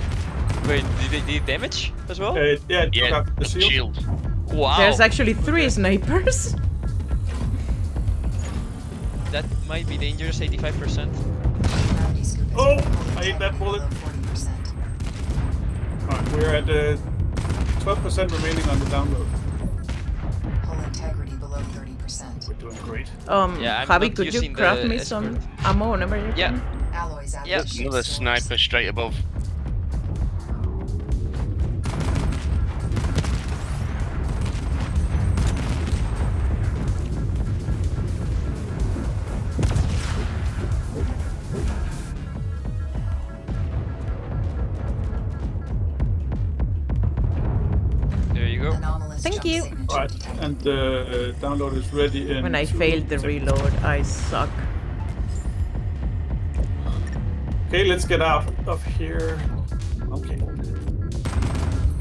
Wait, did it damage as well? Yeah, it took Yeah, out the shield. Wow. There's actually 3 snipers. That might be dangerous, 85%. Gravity scoop has Oh, been I ate that bullet. below 40%. Alright, we're at 12% remaining on the download. Hull integrity below 30%. We're doing great. Yeah, I'm Javi, not could you using craft the me some escort. ammo whenever you Yeah. can? Alloys added Yep. to ship Another stores. sniper straight above. There you go. Anomalous Thank jump you. signature Alright, detected. and the download is ready in When I 2 failed the seconds. reload, I suck. Okay, let's get out of here. Okay.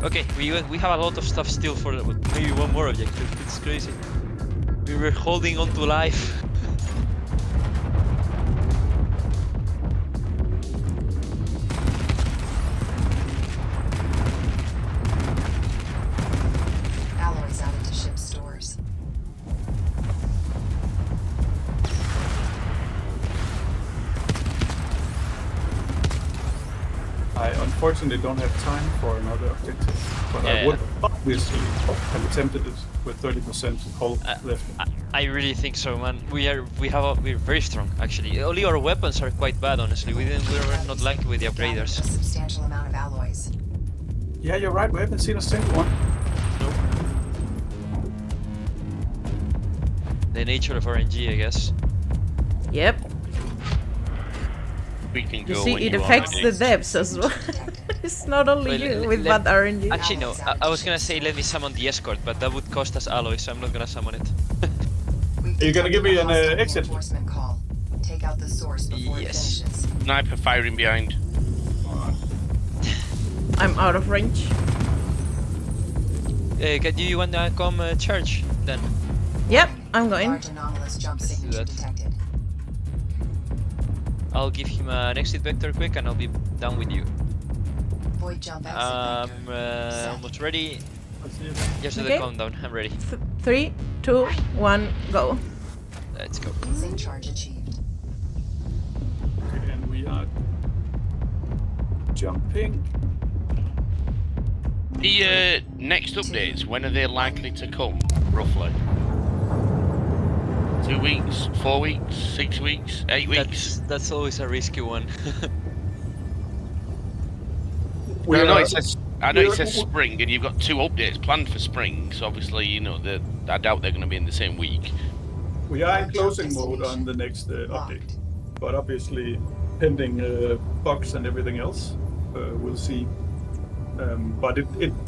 Okay, we have a lot of stuff still for maybe one more objective. It's crazy. We were holding on to life. Alloys added to ship stores. I unfortunately don't have time for another objective, but Yeah. I would obviously have attempted it with 30% hull left. I really think so, man. We're very strong actually. Only our weapons are quite bad, honestly. We're not lucky with the Gathered upgraders. a substantial amount of alloys. Yeah, you're right. We haven't seen a single one. The nature of RNG, I guess. Yep. We can You go see, when it you are affects ready. the devs as well. It's not only Well, you with let- bad RNG. Actually, no. I was gonna say let me summon the escort, but that would cost us alloys, so I'm not gonna summon it. We've Are you gonna give me an detected a hostile exit? reinforcement call. Take out the source before Yes. it finishes. Sniper firing behind. I'm out of range. Do you want to come charge then? Yep, I'm going. Large anomalous jump Let's do signature that. detected. I'll give him an exit vector quick and I'll be down with you. Void jump exit vector. Set. Almost ready. Let's see it. Just do Okay. the countdown. I'm ready. 3, 2, 1, go. Let's go. Sync charge achieved. Okay, and we are jumping. The next updates, when are they likely to come, roughly? 2 weeks, 4 weeks, 6 weeks, 8 weeks? That's always a risky one. We I know are- it says spring, and you've got 2 updates planned for spring. So obviously, you know, I doubt they're going to be in the same week. We are in closing mode on the next update, but obviously pending bugs and everything else, we'll see. But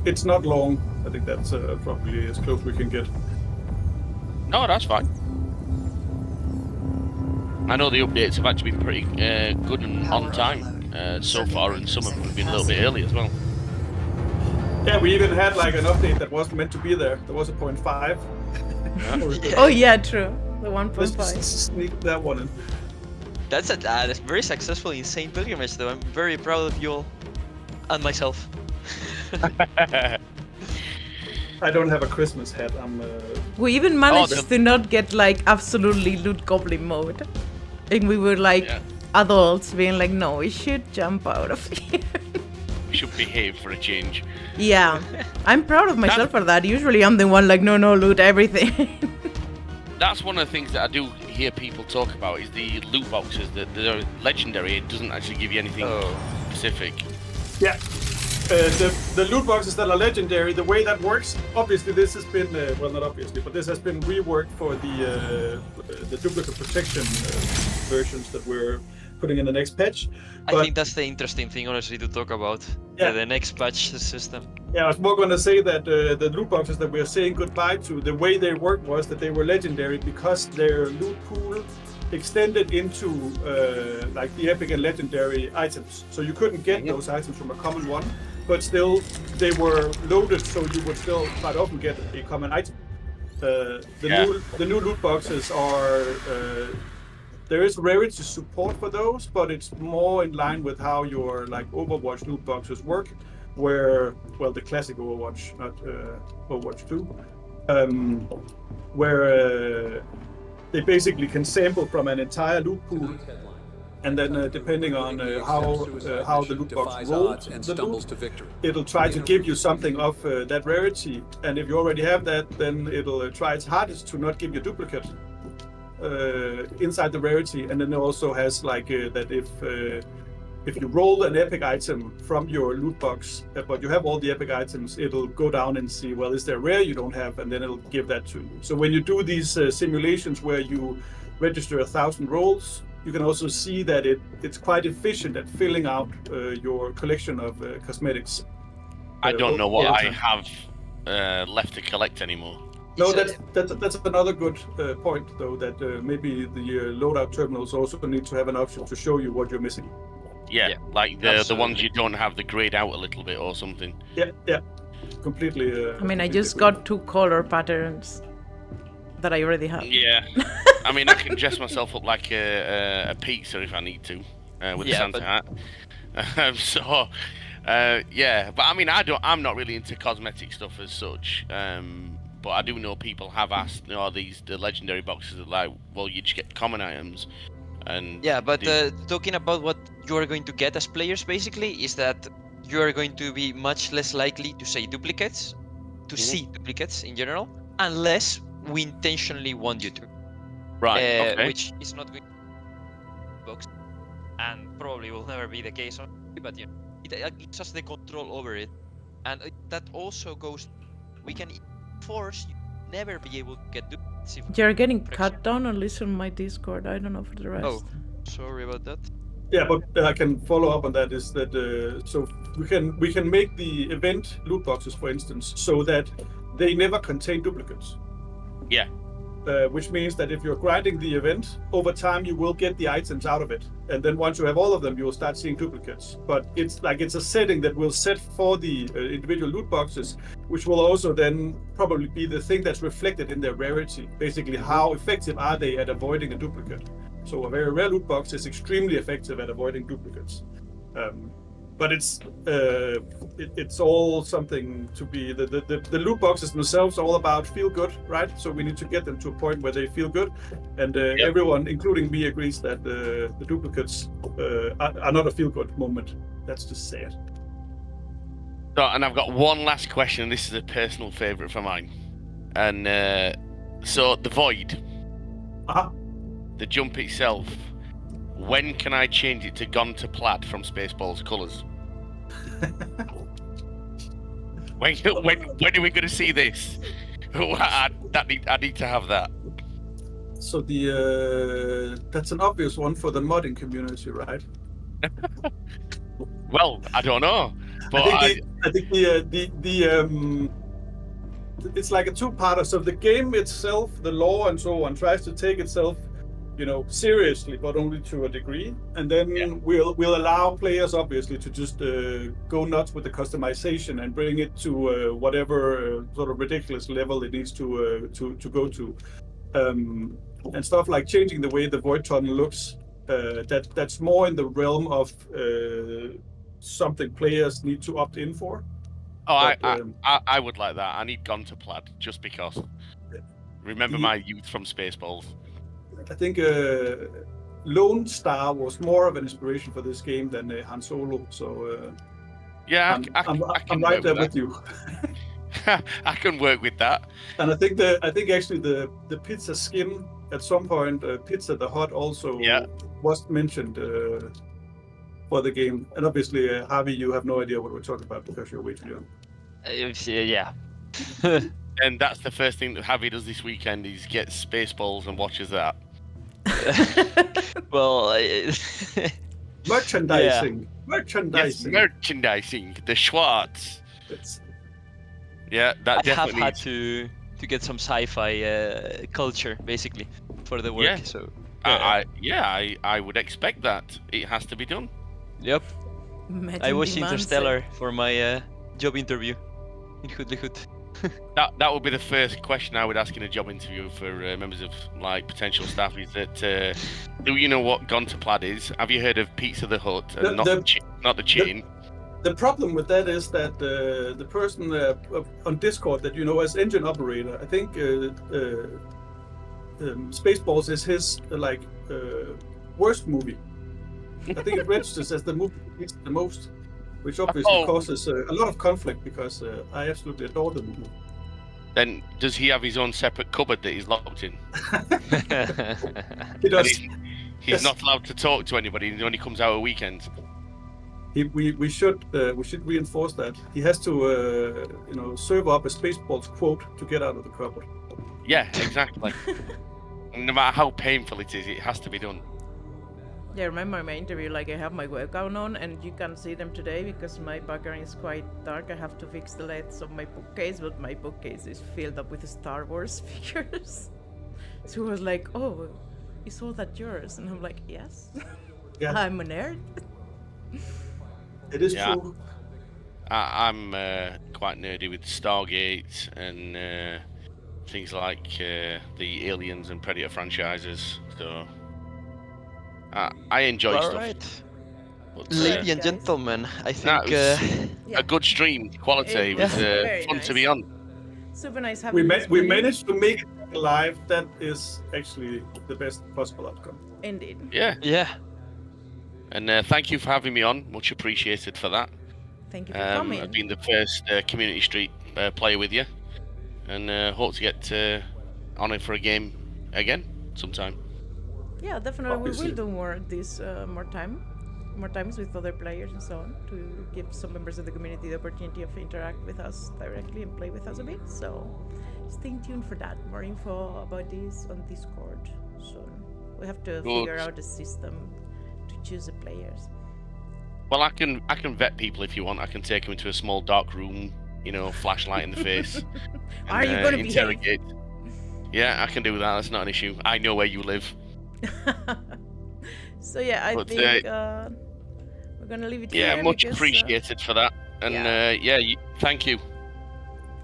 it's not long. I think that's probably as close we can get. No, that's fine. I know the updates have actually been pretty good and on time so far, and some of them have been a little bit early as well. Yeah, we even had like an update that wasn't meant to be there. There was a 0.5. Oh yeah, true. The Let's 1.5. just sneak that one in. That's a very successful insane pilgrimage though. I'm very proud of you all. And myself. I don't have a Christmas hat. We even managed the- to not get like absolutely loot goblin mode. And we were like Yeah. adults being like, no, we should jump out of here. We should behave for a change. Yeah. I'm proud of myself for that. Usually I'm the one like, no, loot everything. That's one of the things that I do hear people talk about is the loot boxes. That they're legendary. It doesn't actually give you anything specific. Yeah. The loot boxes that are legendary, the way that works, obviously this has been, well not obviously, but this has been reworked for the duplicate protection versions that we're putting in the next patch. I think that's the interesting thing, honestly, to talk about. Yeah. The next patch system. Yeah, I was more going to say that the loot boxes that we're saying goodbye to, the way they worked was that they were legendary because their loot pool extended into like the epic and legendary items. So you couldn't get those items from a common one, but still they were loaded, so you would still quite often get a common item. The new loot boxes are there is rarity support for those, but it's more in line with how your like Overwatch loot boxes work, where the classic Overwatch, not Overwatch 2, where they basically can sample from an entire loot pool, and then depending on how the loot box rolls the loot, it'll try to give you something of that rarity, and if you already have that, then it'll try its hardest to not give you duplicate inside the rarity. And then it also has like that if you roll an epic item from your loot box, but you have all the epic items, it'll go down and see, well, is there a rare you don't have, and then it'll give that to you. So when you do these simulations where you register 1,000 rolls, you can also see that it's quite efficient at filling out your collection of cosmetics. I don't know what yeah. I have left to collect anymore. No, that's another good point, though, that maybe the loadout terminals also need to have an option to show you what you're missing. Yeah, Yeah, like the ones absolutely. you don't have the grayed out a little bit or something. Yeah, completely. I mean, I completely just agree. got 2 color patterns that I already have. Yeah, I mean, I can dress myself up like a pizza if I need to with the Yeah, Santa hat. Yeah, but I mean, I'm not really into cosmetic stuff as such. But I do know people have asked, the legendary boxes are like, well, you just get common items, and Yeah, but talking about what you are going to get as players, basically, is that you are going to be much less likely to say duplicates, to see duplicates in general, unless we intentionally want you to. right, okay. Which is not going to be box, and probably will never be the case. But it gives us the control over it, and that also goes. We can force you to never be able to get duplicates. You're getting cut down at least on my Discord. I don't know for the rest. Oh, sorry about that. Yeah, but I can follow up on that. Is that so we can make the event loot boxes, for instance, so that they never contain duplicates. Yeah. which means that if you're grinding the event, over time you will get the items out of it. And then once you have all of them, you will start seeing duplicates. But it's a setting that will set for the individual loot boxes, which will also then probably be the thing that's reflected in their rarity. Basically, how effective are they at avoiding a duplicate? So a very rare loot box is extremely effective at avoiding duplicates. But it's all something to be the loot boxes themselves are all about feel good, right? So we need to get them to a point where they feel good, and everyone, including me, agrees that the duplicates are not a feel good moment. That's just sad. So, and I've got one last question, and this is a personal favourite for mine. And so the void, the jump itself. When can I change it to gone to plaid from Spaceballs colours? when are we going to see this? I need to have that. So that's an obvious one for the modding community, right? Well, I don't know, but I think it's like a two-parter. So the game itself, the lore and so on, tries to take itself, seriously, but only to a degree. And then we'll allow players, obviously, to just go nuts with the customization and bring it to whatever sort of ridiculous level it needs to go to. And stuff like changing the way the void tunnel looks. That's more in the realm of something players need to opt in for. Oh, but, I would like that. I need gone to plaid just because. Remember my youth from Spaceballs. I think Lone Star was more of an inspiration for this game than Han Solo. So I'm right there with you. I can work with that. And I think actually the pizza skin at some point, Pizza the Hut also was mentioned for the game. And obviously, Harvey, you have no idea what we're talking about because you're way too young. Yeah. And that's the first thing that Harvey does this weekend is gets Spaceballs and watches that. Well, merchandising. Yes, merchandising. The Schwartz. That I definitely. have had to get some sci-fi culture basically for the work. Yeah. So I would expect that. It has to be done. Yep. Imagine I watched demands Interstellar for my job interview in Hutlihut. That would be the first question I would ask in a job interview for members of potential staff. Is that do you know what gone to plaid is? Have you heard of Pizza the Hut and not the chain? The problem with that is that the person on Discord that you know as engine operator, I think Spaceballs is his worst movie. I think it registers as the movie he's the most, which obviously causes a lot of conflict because I absolutely adore the movie. Then does he have his own separate cupboard that he's locked in? He does. He's not allowed to talk to anybody. He only comes out at weekends. We should reinforce that. He has to serve up a Spaceballs quote to get out of the cupboard. Yeah, exactly. No matter how painful it is, it has to be done. Yeah, remember my interview, I have my webcam on and you can't see them today because my background is quite dark. I have to fix the lights of my bookcase, but my bookcase is filled up with Star Wars figures. So he was like, oh, is all that yours? And I'm like, yes. Yeah. I'm a nerd. It is true. I'm quite nerdy with Stargate and things like the Aliens and Predator franchises, so I enjoy stuff. Right. But, Ladies and gentlemen, I think a good stream. Quality was fun to be on. Super nice having we managed to make it live. That is actually the best possible outcome. Indeed. Yeah. And thank you for having me on. Much appreciated for that. Thank you for coming. I've been the first Community Street player with you, and hope to get on it for a game again sometime. Yeah, definitely. Obviously. We will do more times with other players and so on to give some members of the community the opportunity of interact with us directly and play with us a bit. So stay tuned for that. More info about this on Discord soon. We have to figure out a system to choose the players. Well, I can vet people if you want. I can take them into a small dark room, flashlight in the face. Are you going to interrogate? Yeah, I can do that. That's not an issue. I know where you live. So yeah, I But, think we're gonna leave it here. Yeah, much because, appreciated for that. And thank you.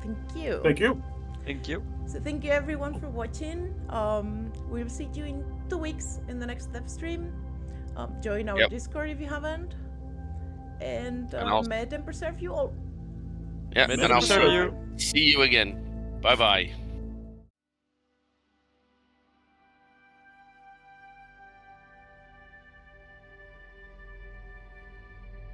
Thank you. Thank you. Thank you. So thank you everyone for watching. We'll see you in 2 weeks in the next live stream. Join our Yep. Discord if you haven't. And I'll- may it and preserve you all. Yeah, May and the I'll serve you. see you again. Bye bye.